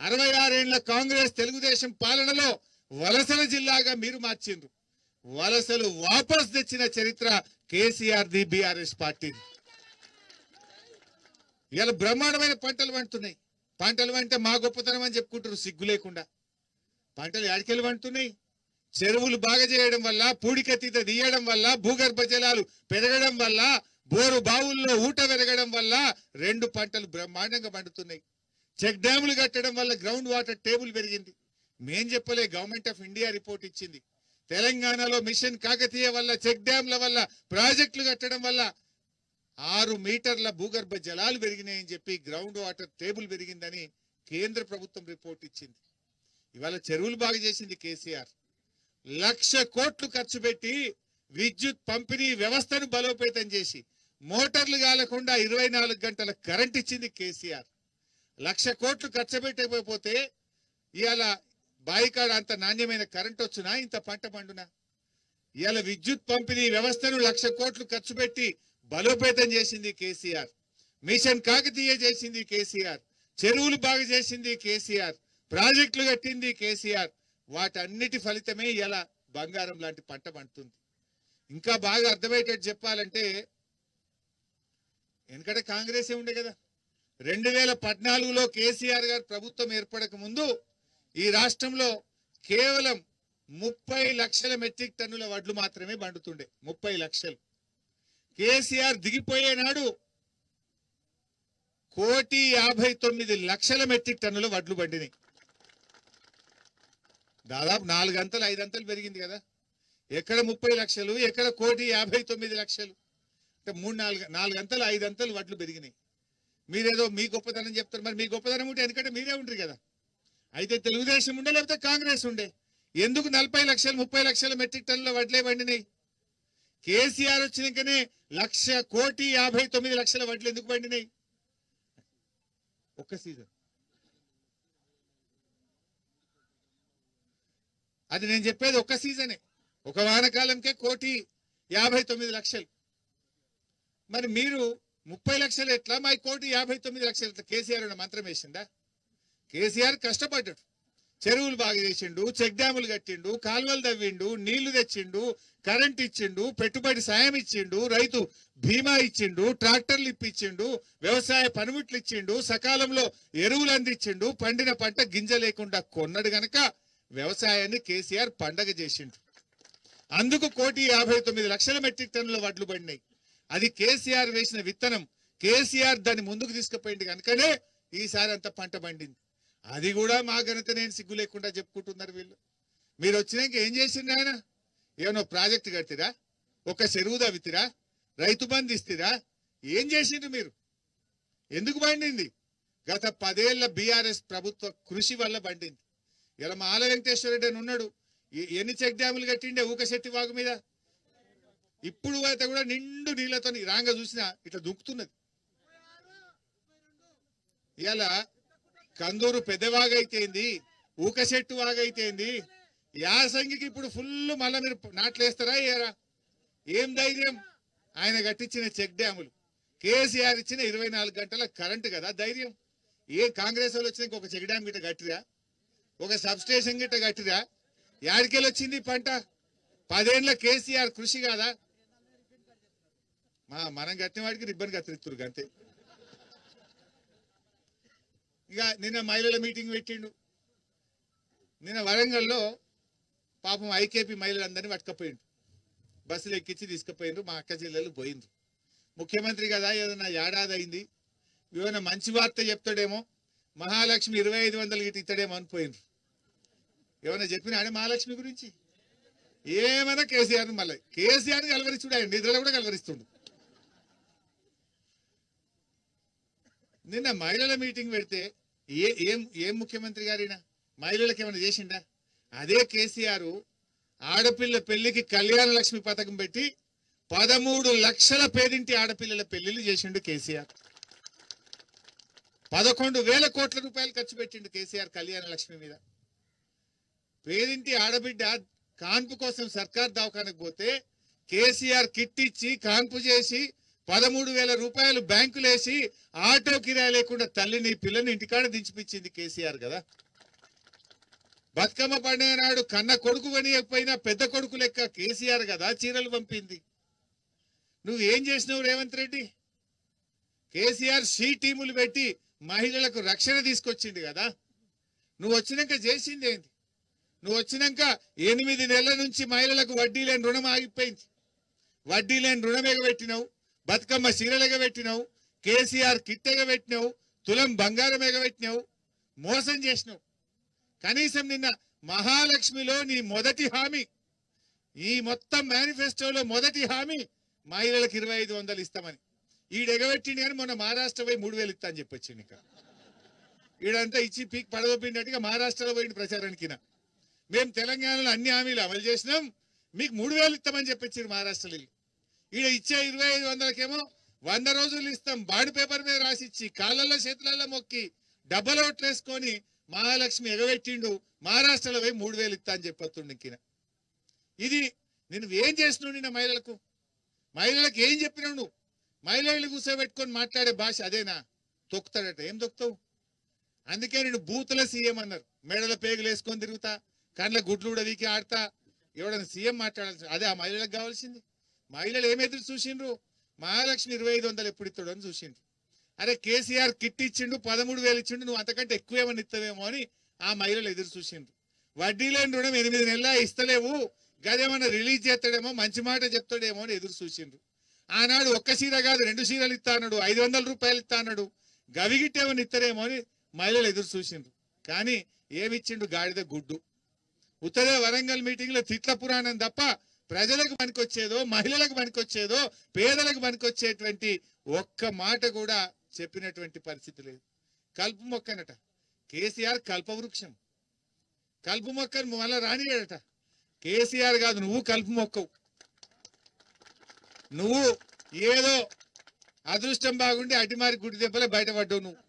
66 ఏళ్ల కాంగ్రెస్ తెలుగుదేశం పాలనలో వలసల జిల్లాగా మీరు మార్చిండ్రు. వలసలు వాపస్ తెచ్చిన చరిత్ర కేసీఆర్ ది, బీఆర్ఎస్ పార్టీది. ఇవాళ బ్రహ్మాండమైన పంటలు పండుతున్నాయి. పంటలు అంటే మా గొప్పతనం అని చెప్పుకుంటారు సిగ్గు లేకుండా. పంటలు ఏడికెళ్ళి పండుతున్నాయి? చెరువులు బాగా చేయడం వల్ల, పూడికతీత తీయడం వల్ల, భూగర్భ జలాలు పెరగడం వల్ల, బోరు బావుల్లో ఊట పెరగడం వల్ల 2 పంటలు బ్రహ్మాండంగా పండుతున్నాయి. చెక్ డ్యాములు కట్టడం వల్ల గ్రౌండ్ వాటర్ టేబుల్ పెరిగింది. మేం చెప్పలే, గవర్నమెంట్ ఆఫ్ ఇండియా రిపోర్ట్ ఇచ్చింది. తెలంగాణలో మిషన్ కాకతీయ వల్ల, చెక్ డ్యాంల వల్ల, ప్రాజెక్టులు కట్టడం వల్ల 6 మీటర్ల భూగర్భ జలాలు పెరిగినాయని చెప్పి గ్రౌండ్ వాటర్ టేబుల్ పెరిగిందని కేంద్ర ప్రభుత్వం రిపోర్ట్ ఇచ్చింది. ఇవాళ చెరువులు బాగా చేసింది కేసీఆర్. 1,00,000 కోట్లు ఖర్చు పెట్టి విద్యుత్ పంపిణీ వ్యవస్థను బలోపేతం చేసి మోటార్లు కాలకుండా 24 గంటల కరెంట్ ఇచ్చింది కేసీఆర్. 1,00,000 కోట్లు ఖర్చు పెట్టకపోతే ఇవాళ బాయికాడ అంత నాణ్యమైన కరెంట్ వచ్చునా? ఇంత పంట పండునా? ఇవాళ విద్యుత్ పంపిణీ వ్యవస్థను 1,00,000 కోట్లు ఖర్చు పెట్టి బలోపేతం చేసింది కేసీఆర్. మిషన్ కాకతీయ చేసింది కేసీఆర్. చెరువులు బాగా చేసింది కేసీఆర్. ప్రాజెక్టులు కట్టింది కేసీఆర్. వాటన్నిటి ఫలితమే ఇలా బంగారం లాంటి పంట పండుతుంది. ఇంకా బాగా అర్థమయ్యేటట్టు చెప్పాలంటే, ఎందుకంటే కాంగ్రెసే ఉండే కదా. 2014లో కేసీఆర్ గారు ప్రభుత్వం ఏర్పడక ముందు ఈ రాష్ట్రంలో కేవలం 30 లక్షల మెట్రిక్ టన్నుల వడ్లు మాత్రమే పండుతుండే. 30 లక్షలు. కేసీఆర్ దిగిపోయే నాడు 1,59,00,000 మెట్రిక్ టన్నుల వడ్లు పండినాయి. దాదాపు 4 అంతలు 5 అంతలు పెరిగింది కదా. ఎక్కడ 30 లక్షలు, ఎక్కడ 1,59,00,000? అంటే 4 అంతలు 5 అంతలు వడ్లు పెరిగినాయి. మీరేదో మీ గొప్పతనం చెప్తారు. మరి మీ గొప్పతనం ఉంటే ఎందుకంటే మీరే ఉంటారు కదా. అయితే తెలుగుదేశం ఉండే, లేకపోతే కాంగ్రెస్ ఉండే. ఎందుకు 40 లక్షలు 30 లక్షల మెట్రిక్ టన్నుల వడ్లే పండినాయి? కేసీఆర్ వచ్చినాకనే 1,59,00,000 వడ్లు ఎందుకు పండినాయి? ఒక్క సీజన్. అది నేను చెప్పేది ఒక్క సీజనే. ఒక వానకాలంకే 1,59,00,000. మరి మీరు 30 లక్షలు ఎట్లా, మా 1,59,00,000 ఎట్లా? కేసీఆర్ ఉన్న మంత్రం వేసిందా? కేసీఆర్ కష్టపడ్డాడు. చెరువులు బాగా చేసిండు, చెక్ డ్యాములు కట్టిండు, కాలువలు తవ్విండు, నీళ్లు తెచ్చిండు, కరెంట్ ఇచ్చిండు, పెట్టుబడి సాయం ఇచ్చిండు, రైతు బీమా ఇచ్చిండు, ట్రాక్టర్లు ఇప్పించిండు, వ్యవసాయ పనిముట్లు ఇచ్చిండు, సకాలంలో ఎరువులు అందించిండు, పండిన పంట గింజ లేకుండా కొన్నాడు గనక వ్యవసాయాన్ని కేసీఆర్ పండగ చేసిండు. అందుకు 1,59,00,000 మెట్రిక్ టన్నుల వడ్లు పడినాయి. అది కేసీఆర్ వేసిన విత్తనం. కేసీఆర్ దాన్ని ముందుకు తీసుకుపోయింది కనుకనే ఈసారి అంత పంట పండింది. అది కూడా మా ఘనత నేను సిగ్గు లేకుండా చెప్పుకుంటున్నారు వీళ్ళు. మీరు వచ్చినాక ఏం చేసిండ్రు ఆయన? ఏమన్నా ప్రాజెక్టు కట్టిరా? ఒక చెరువు తవ్వితిరా? రైతు బంధు ఇస్తారా? ఏం చేసిండ్రు మీరు? ఎందుకు పండింది? గత 10 ఏళ్ల బీఆర్ఎస్ ప్రభుత్వ కృషి వల్ల పండింది. ఇలా మా ఆల వెంకటేశ్వర రెడ్డి అని ఉన్నాడు. ఎన్ని చెక్ డ్యాములు కట్టిండే ఊకశెట్టి వాగు మీద. ఇప్పుడు అయితే కూడా నిండు నీళ్లతో రాంగ చూసినా ఇట్లా దుక్కుతున్నది. ఇలా కందూరు పెద్దవాగైతేంది, ఊకశెట్టు వాగైతేంది, యాసంగికి ఇప్పుడు ఫుల్ మళ్ళా మీరు నాట్లేస్తారా ఏరా? ఏం ధైర్యం? ఆయన కట్టించిన చెక్ డ్యాములు, కేసీఆర్ ఇచ్చిన 24 గంటల కరెంటు కదా ధైర్యం. ఏ కాంగ్రెస్ వాళ్ళు వచ్చినాక ఒక చెక్ డ్యామ్ గిట్ట కట్టిరా, ఒక సబ్ స్టేషన్ గిట్ట కట్టిరా? యాడికెళ్ళి వచ్చింది పంట? 10 ఏళ్ల కేసీఆర్ కృషి కాదా? మనం కట్టిన వాడికి రిబ్బన్ కత్తిరిస్తురు అంతే. ఇక నిన్న మహిళల మీటింగ్ పెట్టిండు. నిన్న వరంగల్లో పాపం ఐకేపీ మహిళలందరినీ పట్టుకపోయిండు, బస్సులు ఎక్కించి తీసుకుపోయిండ్రు. మా అక్క చెల్లెలు పోయిండ్రు. ముఖ్యమంత్రి కదా, ఏదైనా ఏడాది అయింది, ఏమైనా మంచి వార్త చెప్తాడేమో, మహాలక్ష్మి 2500 గిట్ట ఇస్తాడేమో అని పోయిండ్రు. ఏమైనా చెప్పినా ఆయన మహాలక్ష్మి గురించి ఏమైనా కేసీఆర్ మళ్ళీ కేసీఆర్ని కలవరిస్తుడు, ఆయన నిధులు కూడా కలవరిస్తుండు. నిన్న మహిళల మీటింగ్ పెడితే ఏం ముఖ్యమంత్రి గారైనా మహిళలకు ఏమైనా చేసిండా? అదే కేసీఆర్ ఆడపిల్ల పెళ్లికి కళ్యాణ లక్ష్మి పథకం పెట్టి 13 లక్షల పేదింటి ఆడపిల్లల పెళ్లిళ్ళు చేసిండు కేసీఆర్. 11,000 కోట్ల రూపాయలు ఖర్చు పెట్టిండు కేసీఆర్ కళ్యాణ లక్ష్మి మీద. పేదింటి ఆడబిడ్డ కాన్పు కోసం సర్కార్ దవాఖానకు పోతే కేసీఆర్ కిట్ ఇచ్చి కాన్పు చేసి 13,000 రూపాయలు బ్యాంకులేసి ఆటో కిరాయి లేకుండా తల్లిని పిల్లని ఇంటికాడ దించిపించింది కేసీఆర్ కదా. బతుకమ్మ పండుగ నాడు కన్న కొడుకు కొనియకపోయినా పెద్ద కొడుకు లెక్క కేసీఆర్ కదా చీరలు పంపింది. నువ్వేం చేసినావు రేవంత్ రెడ్డి? కేసీఆర్ సి టీములు పెట్టి మహిళలకు రక్షణ తీసుకొచ్చింది కదా. నువ్వు వచ్చినాక చేసింది ఏంటి? నువ్వు వచ్చినాక 8 నెలల నుంచి మహిళలకు వడ్డీ లేని రుణం ఆగిపోయింది. వడ్డీ లేని రుణం ఎగబెట్టినావు, బతుకమ్మ చీరలు ఎగబెట్టినావు, కేసీఆర్ కిట్ ఎగబెట్టినావు, తులం బంగారం ఎగబెట్టినావు, మోసం చేసినావు. కనీసం నిన్న మహాలక్ష్మిలో నీ మొదటి హామీ, ఈ మొత్తం మేనిఫెస్టోలో మొదటి హామీ మహిళలకు 2500 ఇస్తామని. ఈడెగబెట్టింది కానీ మొన్న మహారాష్ట్ర పోయి 3000 ఇస్తా అని చెప్పొచ్చింది. ఇంకా ఈడంతా ఇచ్చి పీక్ పడదొప్పినట్టుగా మహారాష్ట్రలో పోయిన ప్రచారానికి మేము తెలంగాణలో అన్ని హామీలు అమలు చేసినాం, మీకు 3000 ఇస్తామని చెప్పొచ్చారు మహారాష్ట్రలో. ఈడ ఇచ్చే 2500కేమో 100 రోజులు ఇస్తాం బాండ్ పేపర్ మీద రాసిచ్చి కాళ్ళల్లో చేతులలో మొక్కి డబ్బల ఓట్లు వేసుకొని మహాలక్ష్మి ఎగబెట్టిండు. మహారాష్ట్రలో పోయి 3000 ఇస్తా అని చెప్పొస్తుండ. ఇది నువ్వేం చేసినావు? నిన్న మహిళలకు ఏం చెప్పినావు నువ్వు? మహిళలు కూర్చోబెట్టుకొని మాట్లాడే భాష అదేనా? తొక్కుతాడట. ఏం తొక్కుతావు? అందుకే నేను బూతుల సీఎం అన్నారు. మెడల పేగులు వేసుకొని తిరుగుతా, కండ్ల గుడ్లు కూడా వీకి ఆడతా, ఎవడన్నా సీఎం మాట్లాడాల్సి అదే ఆ మహిళలకు కావాల్సింది. మహిళలు ఏం ఎదురు చూసిండ్రు? మహాలక్ష్మి 2500 ఎప్పుడు ఇస్తాడు అని చూసిండ్రు. అరే కేసీఆర్ కిట్ ఇచ్చిండు, 13,000 ఇచ్చిండు, నువ్వు అంతకంటే ఎక్కువ ఏమని ఇస్తావేమో అని ఆ మహిళలు ఎదురు చూసిండ్రు. వడ్డీ లేని రుణం 8 నెలల ఇస్తలేవు, గదేమన్నా రిలీజ్ చేస్తాడేమో, మంచి మాట చెప్తాడేమో అని ఎదురు చూసిండ్రు. ఆనాడు ఒక్క చీర కాదు 2 చీరలు ఇస్తా అన్నాడు, 500 రూపాయలు ఇస్తా అన్నాడు, గవిగిట్టేమని ఇస్తారేమో అని మహిళలు ఎదురు చూసిండ్రు. కానీ ఏమిచ్చిండు? గాడిద గుడ్డు. ఉత్తరే వరంగల్ మీటింగ్ లో తిట్ల పురాణం తప్ప ప్రజలకు పనికొచ్చేదో, మహిళలకు పనికొచ్చేదో, పేదలకు పనికొచ్చేటువంటి ఒక్క మాట కూడా చెప్పినటువంటి పరిస్థితి లేదు. కలుపు మొక్కనట కేసీఆర్, కల్పవృక్షం. కలుపు మొక్కను మళ్ళా రానియడట. కేసీఆర్ కాదు, నువ్వు కలుపు మొక్కవు. నువ్వు ఏదో అదృష్టం బాగుండి అటిమారి గుడి దెబ్బలే బయటపడ్డావు. నువ్వు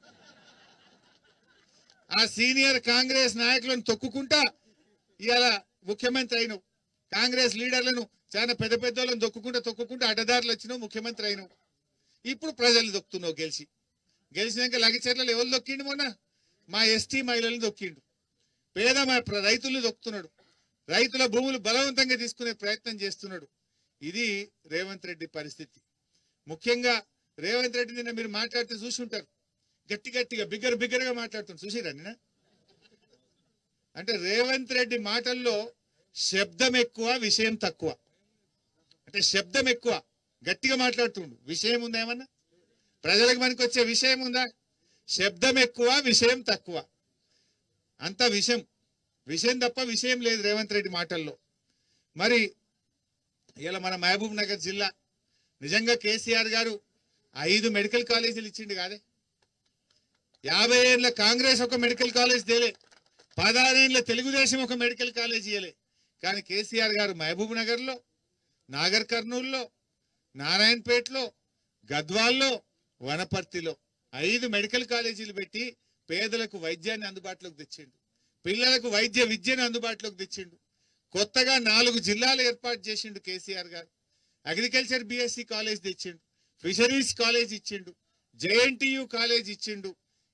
ఆ సీనియర్ కాంగ్రెస్ నాయకులను తొక్కుకుంటా ఇవాళ ముఖ్యమంత్రి అయినవు. కాంగ్రెస్ లీడర్లను చాలా పెద్ద పెద్దలను తొక్కుకుంటా అడ్డదారులు వచ్చినావు, ముఖ్యమంత్రి అయినవు. ఇప్పుడు ప్రజలు దొక్కుతున్నావు. గెలిచినాక లగచర్లలో ఎవరు దొక్కిండు? మొన్న మా ఎస్టీ మహిళలను దొక్కిండు. పేద రైతులను దొక్కుతున్నాడు. రైతుల భూములు బలవంతంగా తీసుకునే ప్రయత్నం చేస్తున్నాడు. ఇది రేవంత్ రెడ్డి పరిస్థితి. ముఖ్యంగా రేవంత్ రెడ్డి నిన్న మీరు మాట్లాడితే చూసి ఉంటారు, గట్టిగా బిగ్గరగా మాట్లాడుతున్నారు. చూసిరా నిన్న? అంటే రేవంత్ రెడ్డి మాటల్లో శబ్దం ఎక్కువ, విషయం తక్కువ. అంటే శబ్దం ఎక్కువ, గట్టిగా మాట్లాడుతుండు. విషయం ఉందా? ఏమన్నా ప్రజలకు పనికొచ్చే విషయం ఉందా? శబ్దం ఎక్కువ, విషయం తక్కువ. అంత విషయం తప్ప విషయం లేదు రేవంత్ రెడ్డి మాటల్లో. మరి ఇలా మన మహబూబ్ నగర్ జిల్లా నిజంగా కేసీఆర్ గారు 5 మెడికల్ కాలేజీలు ఇచ్చిండు కాదే. 50 ఏళ్ళ కాంగ్రెస్ ఒక మెడికల్ కాలేజ్ తేలే, 16 ఏళ్ళ తెలుగుదేశం ఒక మెడికల్ కాలేజ్ ఇయ్యలే. కానీ కేసీఆర్ గారు మహబూబ్ నగర్లో, నాగర్ కర్నూల్లో, నారాయణపేటలో, గద్వాల్లో, వనపర్తిలో 5 మెడికల్ కాలేజీలు పెట్టి పేదలకు వైద్యాన్ని అందుబాటులోకి తెచ్చిండు, పిల్లలకు వైద్య విద్యను అందుబాటులోకి తెచ్చిండు. కొత్తగా 4 జిల్లాలు ఏర్పాటు చేసిండు కేసీఆర్ గారు. అగ్రికల్చర్ బిఎస్సి కాలేజ్ తెచ్చిండు, ఫిషరీస్ కాలేజ్ ఇచ్చిండు, జేఎన్టీయు కాలేజ్ ఇచ్చిండు.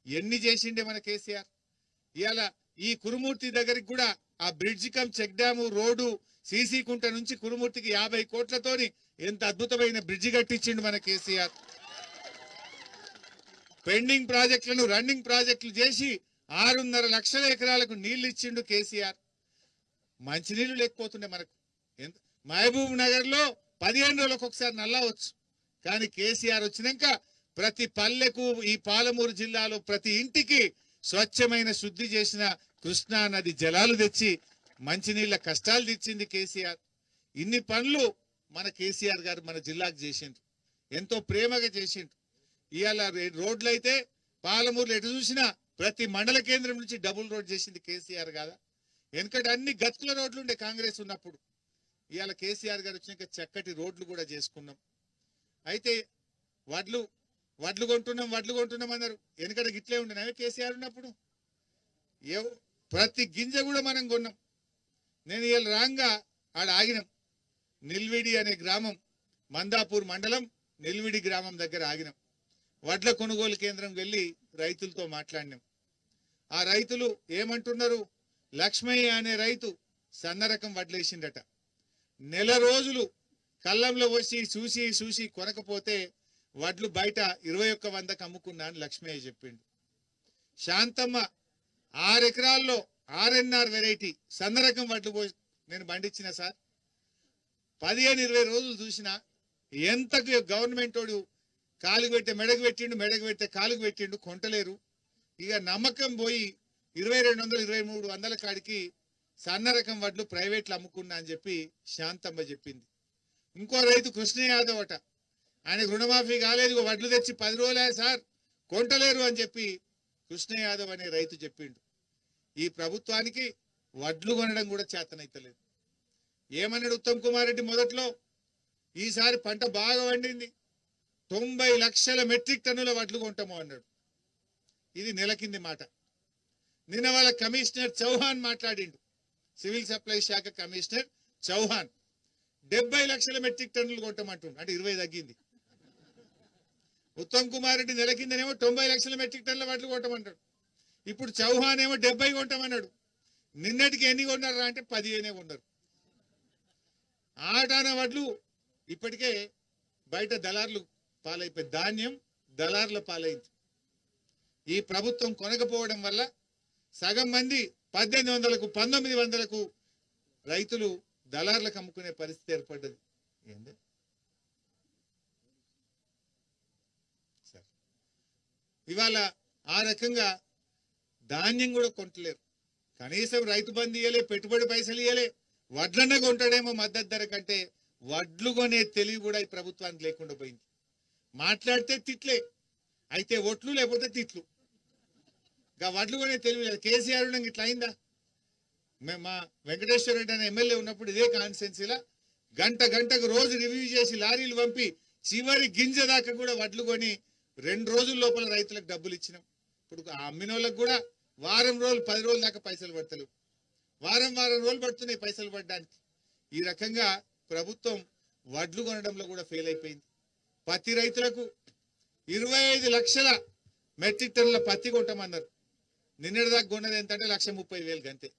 ఎన్ని చేసిండే మన కేసీఆర్. ఇవాళ ఈ కురుమూర్తి దగ్గరికి కూడా ఆ bridge come check dam road CC కుంట నుంచి కురుమూర్తికి 50 కోట్లతోని ఎంత అద్భుతమైన బ్రిడ్జి కట్టించిండు మన కేసీఆర్. పెండింగ్ ప్రాజెక్టులను రన్నింగ్ ప్రాజెక్టులు చేసి 6.5 లక్షల ఎకరాలకు నీళ్లు ఇచ్చిండు కేసీఆర్. మంచినీళ్లు లేకపోతుండే మనకు. మహబూబ్ నగర్ లో 15 రోజులకు ఒకసారి నల్లవచ్చు. కానీ కేసీఆర్ వచ్చినాక ప్రతి పల్లెకు ఈ పాలమూరు జిల్లాలో ప్రతి ఇంటికి స్వచ్ఛమైన శుద్ధి చేసిన కృష్ణా నది జలాలు తెచ్చి మంచినీళ్ల కష్టాలు తెచ్చింది కేసీఆర్. ఇన్ని పనులు మన కేసీఆర్ గారు మన జిల్లాకు చేసిండ్రు, ఎంతో ప్రేమగా చేసిండ్రు. ఇవాళ రోడ్లు అయితే పాలమూరులో ఎటు చూసినా ప్రతి మండల కేంద్రం నుంచి డబుల్ రోడ్ చేసింది కేసీఆర్ కాదా. వెనకటి అన్ని గతుకుల రోడ్లు ఉండే కాంగ్రెస్ ఉన్నప్పుడు. ఇవాళ కేసీఆర్ గారు వచ్చినాక చక్కటి రోడ్లు కూడా చేసుకున్నాం. అయితే వడ్లు కొంటున్నాం అన్నారు. వెనకట గిట్లే ఉండే కేసీఆర్ ఉన్నప్పుడు. ప్రతి గింజ కూడా మనం కొన్నాం. నేను ఇవాళ రాంగా ఆడ ఆగినాం. నిల్విడి అనే గ్రామం, మందాపూర్ మండలం నిల్విడి గ్రామం దగ్గర ఆగినాం. వడ్ల కొనుగోలు కేంద్రం వెళ్ళి రైతులతో మాట్లాడినాం. ఆ రైతులు ఏమంటున్నారు, లక్ష్మయ్య అనే రైతు సన్న రకం వడ్లేసిండట. నెల రోజులు కళ్ళంలో వచ్చి చూసి కొనకపోతే వడ్లు బయట 2100కు అమ్ముకున్నా అని లక్ష్మయ్య చెప్పిండు. శాంతమ్మ 6 ఎకరాల్లో RNR వెరైటీ సన్న రకం వడ్లు నేను పండించిన సార్. 15-20 రోజులు చూసినా ఎంతకు గవర్నమెంట్ వాడు కాలుగు పెట్టే మెడకు పెట్టే కాలుగు పెట్టిండు, కొంటలేరు. ఇక నమ్మకం పోయి 2200-2300 కాడికి సన్న రకం వడ్లు ప్రైవేట్లు అమ్ముకున్నా అని చెప్పి శాంతమ్మ చెప్పింది. ఇంకో రైతు కృష్ణ యాదవ్ అట, ఆయనకు రుణమాఫీ కాలేదు, వడ్లు తెచ్చి 10 రోజులే సార్ కొంటలేరు అని చెప్పి కృష్ణ యాదవ్ అనే రైతు చెప్పిండు. ఈ ప్రభుత్వానికి వడ్లు కొనడం కూడా చేతనైతలేదు. ఏమన్నాడు ఉత్తమ్ కుమార్ రెడ్డి మొదట్లో, ఈసారి పంట బాగా వండింది, 90 లక్షల మెట్రిక్ టన్నుల వడ్లు కొంటాము అన్నాడు. ఇది నెల కింది మాట. నిన్న వాళ్ళ కమిషనర్ చౌహాన్ మాట్లాడిండు, సివిల్ సప్లై శాఖ కమిషనర్ చౌహాన్ 70 లక్షల మెట్రిక్ టన్నులు కొంటామంటుండు, అంటే 20 తగ్గింది. ఉత్తమ్ కుమార్ రెడ్డి నెల కిందనేమో 90 లక్షల మెట్రిక్ టన్నుల వడ్లు కొంటామంటాడు. ఇప్పుడు చౌహాన్ ఏమో 70 కొంటామన్నాడు. నిన్నటికి ఎన్ని కొన్నారా అంటే 15 కొన్నారు. ఆటాన వడ్లు ఇప్పటికే బయట దళార్లు పాలైపోయి, ధాన్యం దళార్ల పాలైంది. ఈ ప్రభుత్వం కొనకపోవడం వల్ల సగం మంది 1800కు 1900కు రైతులు దళార్లకు అమ్ముకునే పరిస్థితి ఏర్పడ్డది. ఏంది ఇవాళ ఆ రకంగా ధాన్యం కూడా కొంటలేరు. కనీసం రైతు బంధు ఇయ్యలే, పెట్టుబడి పైసలు ఇయ్యలే, వడ్లన్న కొంటాడేమో మద్దతు ధర కంటే. వడ్లు కొనే తెలివి కూడా ఈ ప్రభుత్వానికి లేకుండా పోయింది. మాట్లాడితే తిట్లే, అయితే ఒట్లు లేకపోతే తిట్లు. ఇంకా వడ్లు కొనే తెలివి లేదు. కేసీఆర్ ఉండగా ఇట్లా అయిందా? మా వెంకటేశ్వర రెడ్డి అనే ఎమ్మెల్యే ఉన్నప్పుడు ఇదే కాన్స్టిట్యున్సీలో గంటకు రోజు రివ్యూ చేసి లారీలు పంపి చివరి గింజ దాకా కూడా వడ్లు కొని 2 రోజుల లోపల రైతులకు డబ్బులు ఇచ్చినాం. ఇప్పుడు అమ్మిన వాళ్ళకి కూడా వారం రోజులు 10 రోజుల దాకా పైసలు పడతలేవు. వారం రోజులు పడుతున్నాయి పైసలు పడడానికి. ఈ రకంగా ప్రభుత్వం వడ్లు కొనడంలో కూడా ఫెయిల్ అయిపోయింది. పత్తి రైతులకు 25 లక్షల మెట్రిక్ టన్నుల పత్తి కొంటామన్నారు. నిన్నటి దాకా కొన్నది ఎంతంటే 1,30,000 అంతే.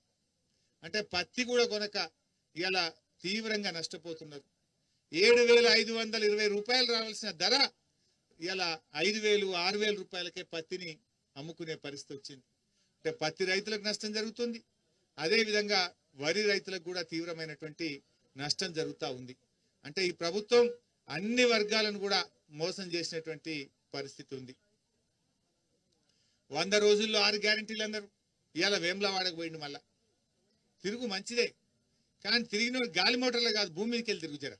అంటే పత్తి కూడా కొనక ఇలా తీవ్రంగా నష్టపోతున్నారు. 7,520 రూపాయలు రావాల్సిన ధర ఇలా 5,000, 6,000 రూపాయలకే పత్తిని అమ్ముకునే పరిస్థితి వచ్చింది. అంటే పత్తి రైతులకు నష్టం జరుగుతుంది. అదేవిధంగా వరి రైతులకు కూడా తీవ్రమైనటువంటి నష్టం జరుగుతూ ఉంది. అంటే ఈ ప్రభుత్వం అన్ని వర్గాలను కూడా మోసం చేసినటువంటి పరిస్థితి ఉంది. 100 రోజుల్లో 6 గ్యారెంటీలు అన్నారు. ఇవాళ వేములవాడకు పోయిండు. మళ్ళా తిరుగు మంచిదే, కానీ తిరిగిన గాలి మోటార్లు కాదు, భూమి మీదకి వెళ్ళి తిరుగుతారా.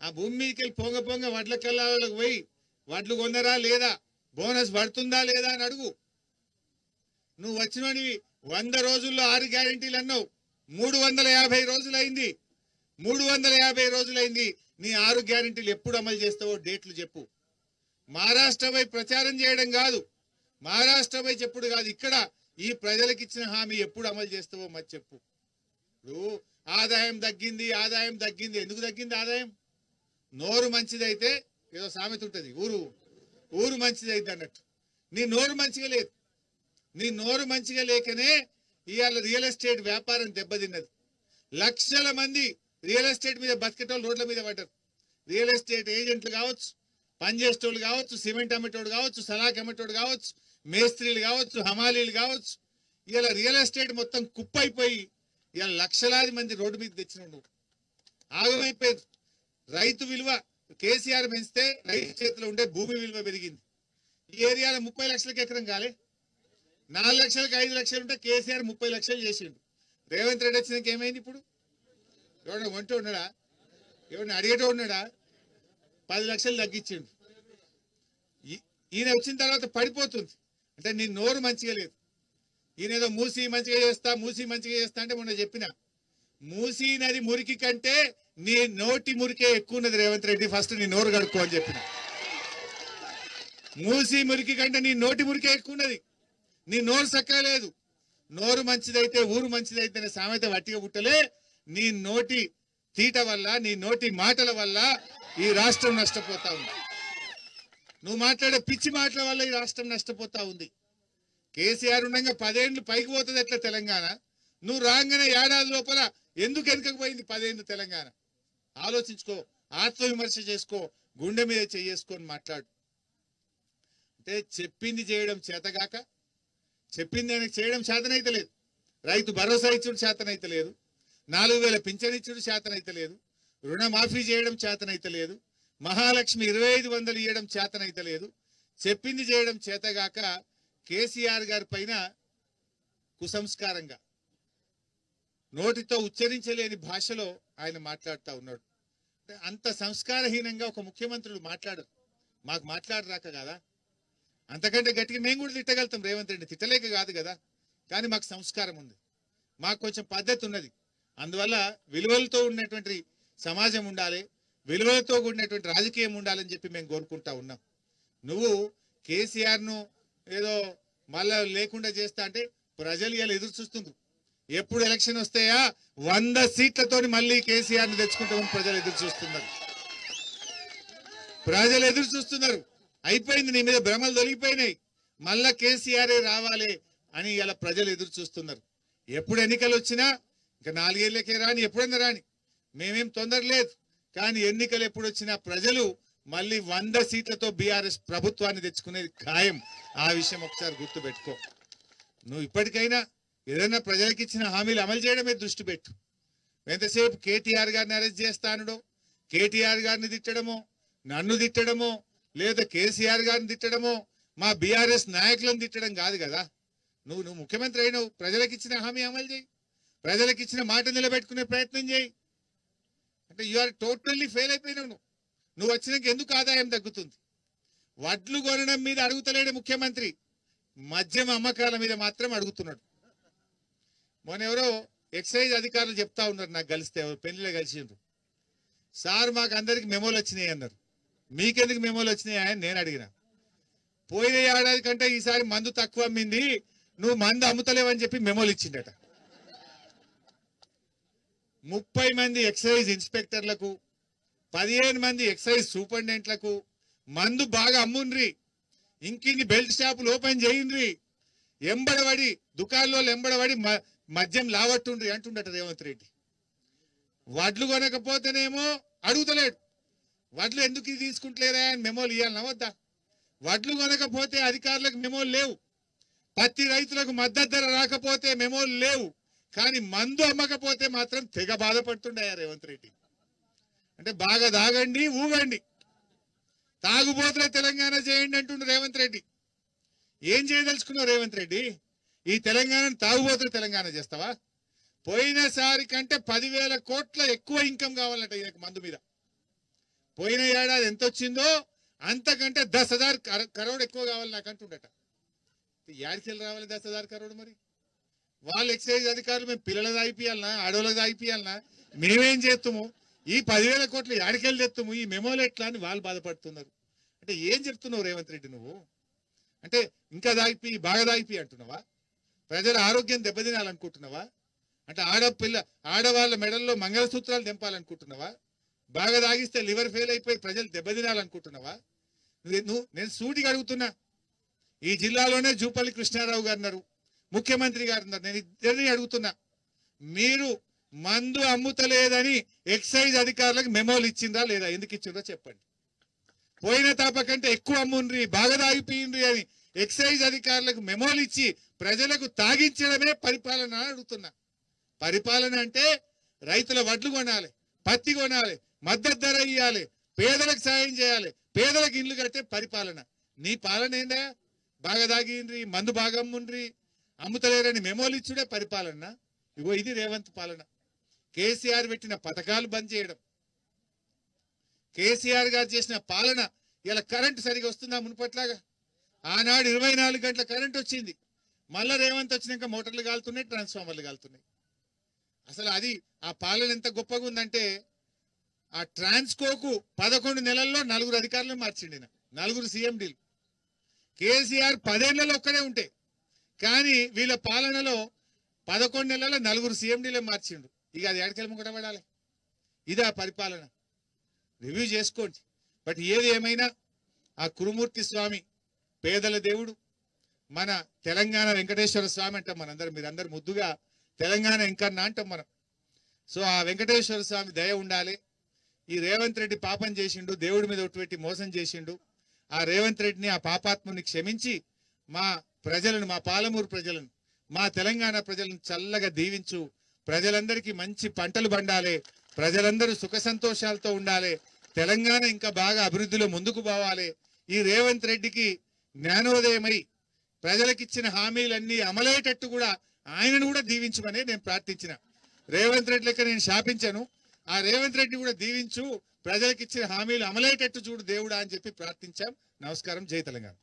ఆ భూమి మీదకి వెళ్ళి పొంగ వడ్ల కల్లాలకు పోయి వడ్లు కొన్నరా లేదా, బోనస్ పడుతుందా లేదా అని అడుగు. నువ్వు వచ్చినోనివి 100 రోజుల్లో 6 గ్యారెంటీలు అన్నావు. 350 రోజులైంది. 350 రోజులైంది. నీ 6 గ్యారెంటీలు ఎప్పుడు అమలు చేస్తావో డేట్లు చెప్పు. మహారాష్ట్రపై ప్రచారం చేయడం కాదు, మహారాష్ట్రపై చెప్పుడు కాదు, ఇక్కడ ఈ ప్రజలకు ఇచ్చిన హామీ ఎప్పుడు అమలు చేస్తావో మరి చెప్పు. ఇప్పుడు ఆదాయం తగ్గింది. ఎందుకు తగ్గింది ఆదాయం? నోరు మంచిదైతే ఏదో సామెత ఉంటుంది, ఊరు మంచిదైతే అన్నట్టు. నీ నోరు మంచిగా లేదు. నీ నోరు మంచిగా లేకనే ఇవాళ రియల్ ఎస్టేట్ వ్యాపారం దెబ్బతిన్నది. లక్షల మంది రియల్ ఎస్టేట్ మీద బతికేటోళ్ళు రోడ్ల మీద పడ్డారు. రియల్ ఎస్టేట్ ఏజెంట్లు కావచ్చు, పనిచేసేటోళ్ళు కావచ్చు, సిమెంట్ అమ్మేటోడు కావచ్చు, సలాక్ అమ్మేటోడు కావచ్చు, మేస్త్రీలు కావచ్చు, హమాలీలు కావచ్చు. ఇలా రియల్ ఎస్టేట్ మొత్తం కుప్పైపోయి ఇలా లక్షలాది మంది రోడ్డు మీద తెచ్చినావు. నువ్వు ఆగమైపోయింది. రైతు విలువ కేసీఆర్ పెంచితే రైతు చేతిలో ఉండే భూమి విలువ పెరిగింది. ఈ ఏరియాలో 30 లక్షలకు ఎకరం కాలే, 4 లక్షలకు 5 లక్షలు ఉంటే కేసీఆర్ 30 లక్షలు చేసిండు. రేవంత్ రెడ్డి వచ్చినాక ఏమైంది? ఇప్పుడు ఎవడన్నా వంట ఉన్నాడా? ఎవరిని అడిగేటో ఉన్నాడా? 10 లక్షలు తగ్గించిండు. ఈయన వచ్చిన తర్వాత పడిపోతుంది. అంటే నీ నోరు మంచిగా లేదు. ఈయన ఏదో మూసి మంచిగా చేస్తా అంటే మొన్న చెప్పిన, మూసీ నది మురికి కంటే నీ నోటి మురికే ఎక్కువ ఉన్నది రేవంత్ రెడ్డి. ఫస్ట్ నీ నోరు కడుక్కో అని చెప్పిన. మూసీ మురికి కంటే నీ నోటి మురికే ఎక్కువ ఉన్నది. నీ నోరు చక్కగా లేదు. నోరు మంచిదైతే ఊరు మంచిదైతే అనే సామెత వట్టిగా పుట్టలే. నీ నోటి తీట వల్ల, నీ నోటి మాటల వల్ల ఈ రాష్ట్రం నష్టపోతా ఉంది. నువ్వు మాట్లాడే పిచ్చి మాటల వల్ల ఈ రాష్ట్రం నష్టపోతా ఉంది. కేసీఆర్ ఉండగా 10 ఏళ్ళు పైకి పోతుంది ఎట్లా తెలంగాణ? నువ్వు రాగానే ఏడాది లోపల ఎందుకు వెనుకపోయింది 10 ఏళ్ళు తెలంగాణ? ఆలోచించుకో, ఆత్మవిమర్శ చేసుకో, గుండె మీద చేసుకొని మాట్లాడు. అంటే చెప్పింది చేయడం చేతగాక, చెప్పింది ఆయనకు చేయడం చేతనైతే లేదు. రైతు భరోసా ఇచ్చుడు చేతనైతే లేదు, 4000 పింఛన్ ఇచ్చుడు చేతనైతే లేదు, రుణమాఫీ చేయడం చేతనైతే లేదు, మహాలక్ష్మి 2500 ఇవ్వడం చేతనైతే లేదు. చెప్పింది చేయడం చేతగాక కేసీఆర్ గారి పైన కుసంస్కారంగా నోటితో ఉచ్చరించలేని భాషలో ఆయన మాట్లాడుతూ ఉన్నాడు. అంత సంస్కారహీనంగా ఒక ముఖ్యమంత్రులు మాట్లాడరు. మాకు మాట్లాడరాక కదా, అంతకంటే గట్టిగా మేము కూడా తిట్టగలుగుతాం రేవంత్ రెడ్డి, తిట్టలేక కాదు కదా. కానీ మాకు సంస్కారం ఉంది, మాకు కొంచెం పద్ధతి ఉన్నది. అందువల్ల విలువలతో ఉన్నటువంటి సమాజం ఉండాలి, విలువలతో కూడినటువంటి రాజకీయం ఉండాలని చెప్పి మేము కోరుకుంటా ఉన్నాం. నువ్వు కేసీఆర్ను ఏదో మళ్ళా లేకుండా చేస్తా అంటే ప్రజలు ఇలా ఎదురు చూస్తుండ్రు. ఎప్పుడు ఎలక్షన్ వస్తాయా 100 సీట్లతో మళ్ళీ కేసీఆర్ ను తెచ్చుకుంటామని ప్రజలు ఎదురు చూస్తున్నారు. ప్రజలు ఎదురు చూస్తున్నారు. అయిపోయింది, నీ మీద భ్రమలు తొలగిపోయినాయి, మళ్ళా కేసీఆర్ రావాలి అని ఇలా ప్రజలు ఎదురు చూస్తున్నారు. ఎప్పుడు ఎన్నికలు వచ్చినా ఇంకా 4 ఏళ్ళకే రాని, ఎప్పుడైనా రాని, మేమేం తొందర లేదు. కానీ ఎన్నికలు ఎప్పుడు వచ్చినా ప్రజలు మళ్ళీ 100 సీట్లతో బీఆర్ఎస్ ప్రభుత్వాన్ని తెచ్చుకునేది ఖాయం. ఆ విషయం ఒకసారి గుర్తు పెట్టుకో. నువ్వు ఇప్పటికైనా ఏదైనా ప్రజలకు ఇచ్చిన హామీలు అమలు చేయడమే దృష్టి పెట్టు. ఎంతసేపు కేటీఆర్ గారిని అరెస్ట్ చేస్తానడో, కేటీఆర్ గారిని తిట్టడమో, నన్ను తిట్టడమో, లేదా కేసీఆర్ గారిని తిట్టడమో, మా బీఆర్ఎస్ నాయకులను తిట్టడం కాదు కదా. నువ్వు ముఖ్యమంత్రి అయినావు, ప్రజలకు ఇచ్చిన హామీ అమలు చేయి, ప్రజలకు ఇచ్చిన మాట నిలబెట్టుకునే ప్రయత్నం చేయి. అంటే యు ఆర్ టోటల్లీ ఫెయిల్ అయిపోయినావు. నువ్వు వచ్చినాక ఎందుకు ఆదాయం తగ్గుతుంది? వడ్లు కొనడం మీద అడుగుతలేడు ముఖ్యమంత్రి, మద్యం అమ్మకాల మీద మాత్రం అడుగుతున్నాడు. మొన్న ఎవరో ఎక్సైజ్ అధికారులు చెప్తా ఉన్నారు, నాకు కలిస్తే పెళ్లిలో కలిసిండ్రు. సార్ మాకు అందరికి మెమోలు వచ్చినాయి అన్నారు. మీకెందుకు మెమోలు వచ్చినాయి అని నేను అడిగిన. పోయిన ఏడాది కంటే ఈసారి మందు తక్కువ అమ్మింది, నువ్వు మందు అమ్ముతలేవని చెప్పి మెమోలు ఇచ్చిండట. 30 మంది ఎక్సైజ్ ఇన్స్పెక్టర్లకు, 15 మంది ఎక్సైజ్ సూపరింటెండెంట్లకు మందు బాగా అమ్ముండ్రి, ఇంకిన్ని బెల్ట్ షాపులు ఓపెన్ చేయండ్రి, ఎంబడబడి దుకాణంలో ఎంబడబడి మద్యం లావట్టుండ్రి అంటుండట రేవంత్ రెడ్డి. వడ్లు కొనకపోతేనేమో అడుగుతలేడు, వడ్లు ఎందుకు తీసుకుంటలేరా అని మెమోలు ఇవ్వాలన్నా వద్దా? వడ్లు కొనకపోతే అధికారులకు మెమోలు లేవు, పత్తి రైతులకు మద్దతు ధర రాకపోతే మెమోలు లేవు, కానీ మందు అమ్మకపోతే మాత్రం తెగ బాధపడుతుండే రేవంత్ రెడ్డి. అంటే బాగా తాగండి, ఊగండి, తాగుబోతులే తెలంగాణ చేయండి అంటుండు రేవంత్ రెడ్డి. ఏం చేయదలుచుకున్నావు రేవంత్ రెడ్డి? ఈ తెలంగాణను తాగుబోతుల తెలంగాణ చేస్తావా? పోయినసారి కంటే 10,000 కోట్ల ఎక్కువ ఇన్కమ్ కావాలట ఈయనకు మందు మీద. పోయిన ఏడాది ఎంత వచ్చిందో అంతకంటే 10,000 కరోడ్ ఎక్కువ కావాలి నాకు అంటుండట. యాడికెళ్ళి రావాలి 10,000 కరోడ్? మరి వాళ్ళు ఎక్సైజ్ అధికారులు మేము పిల్లలది అయిపోయాలనా, ఆడోళ్ళది అయిపోయాలనా, మేమేం చేస్తాము, ఈ 10,000 కోట్లు యాడికెళ్ళి తెస్తాము, ఈ మెమోలు ఎట్లా అని వాళ్ళు బాధపడుతున్నారు. అంటే ఏం చెప్తున్నావు రేవంత్ రెడ్డి నువ్వు? అంటే ఇంకా దాగిపోయి బాగా దాగిపోయి అంటున్నావా? ప్రజల ఆరోగ్యం దెబ్బతినాలనుకుంటున్నావా? అంటే ఆడవాళ్ళ మెడల్లో మంగళసూత్రాలు తెంపాలనుకుంటున్నావా? బాగా తాగిస్తే లివర్ ఫెయిల్ అయిపోయి ప్రజలు దెబ్బతినాలనుకుంటున్నావా? నేను సూటిగా అడుగుతున్నా. ఈ జిల్లాలోనే జూపల్లి కృష్ణారావు గారు ఉన్నారు, ముఖ్యమంత్రి గారు ఉన్నారు. నేను ఇద్దరిని అడుగుతున్నా, మీరు మందు అమ్ముతలేదని ఎక్సైజ్ అధికారులకు మెమోలు ఇచ్చిందా లేదా? ఎందుకు ఇచ్చిందో చెప్పండి. పోయిన తాప కంటే ఎక్కువ అమ్ముండ్రి, బాగా తాగిపోయిండ్రి అని ఎక్సైజ్ అధికారులకు మెమోలు ఇచ్చి ప్రజలకు తాగించడమే పరిపాలన అడుగుతున్నా. పరిపాలన అంటే రైతుల వడ్లు కొనాలి, పత్తి కొనాలి, మద్దతు ధర ఇవ్వాలి, పేదలకు సాయం చేయాలి, పేదలకు ఇల్లు కట్టే పరిపాలన. నీ పాలన ఏందా? బాగా తాగిండ్రి, మందు బాగా అమ్ముండ్రి, అమ్ముతలేరని మెమోలు ఇచ్చుడే పరిపాలన. ఇగో ఇది రేవంత్ పాలన. కేసీఆర్ పెట్టిన పథకాలు బంద్ చేయడం, కేసీఆర్ గారు చేసిన పాలన. ఇలా కరెంటు సరిగా వస్తుందా మునుపట్లాగా? ఆనాడు 24 గంటల కరెంట్ వచ్చింది, మళ్ళా రేవంత్ వచ్చినాక మోటార్లు కాలుతున్నాయి, ట్రాన్స్ఫార్మర్లు కాలుతున్నాయి. అసలు అది ఆ పాలన ఎంత గొప్పగా ఉందంటే, ఆ ట్రాన్స్కోకు 11 నెలల్లో 4 అధికారులను మార్చిండి, 4 సీఎండీలు. కేసీఆర్ 10 ఏళ్లలో ఒక్కడే ఉంటే, కానీ వీళ్ళ పాలనలో 11 నెలల్లో 4 సీఎండీలే మార్చిండు. ఇక అది ఏడకెళ్ళి ముగటపడాలి. ఇది ఆ పరిపాలన. రివ్యూ చేసుకోండి. బట్ ఏది ఏమైనా ఆ కురుమూర్తి స్వామి పేదల దేవుడు, మన తెలంగాణ వెంకటేశ్వర స్వామి అంటాం మనందరం. మీరందరూ ముద్దుగా తెలంగాణ వెంకన్న అంటాం మనం. సో ఆ వెంకటేశ్వర స్వామి దయ ఉండాలి. ఈ రేవంత్ రెడ్డి పాపం చేసిండు, దేవుడి మీద ఒట్టుపెట్టి మోసం చేసిండు. ఆ రేవంత్ రెడ్డిని, ఆ పాపాత్ముని క్షమించి మా ప్రజలను, మా పాలమూరు ప్రజలను, మా తెలంగాణ ప్రజలను చల్లగా దీవించు. ప్రజలందరికీ మంచి పంటలు పండాలి, ప్రజలందరూ సుఖ సంతోషాలతో ఉండాలి, తెలంగాణ ఇంకా బాగా అభివృద్ధిలో ముందుకు పోవాలి. ఈ రేవంత్ రెడ్డికి జ్ఞానోదయమై ప్రజలకిచ్చిన హామీలన్నీ అమలయ్యేటట్టు కూడా ఆయనను కూడా దీవించమని నేను ప్రార్థించిన. రేవంత్ రెడ్డి లెక్క నేను శాపించను, ఆ రేవంత్ రెడ్డి కూడా దీవించు, ప్రజలకిచ్చిన హామీలు అమలయ్యేటట్టు చూడు దేవుడా అని చెప్పి ప్రార్థించాం. నమస్కారం. జై తెలంగాణ.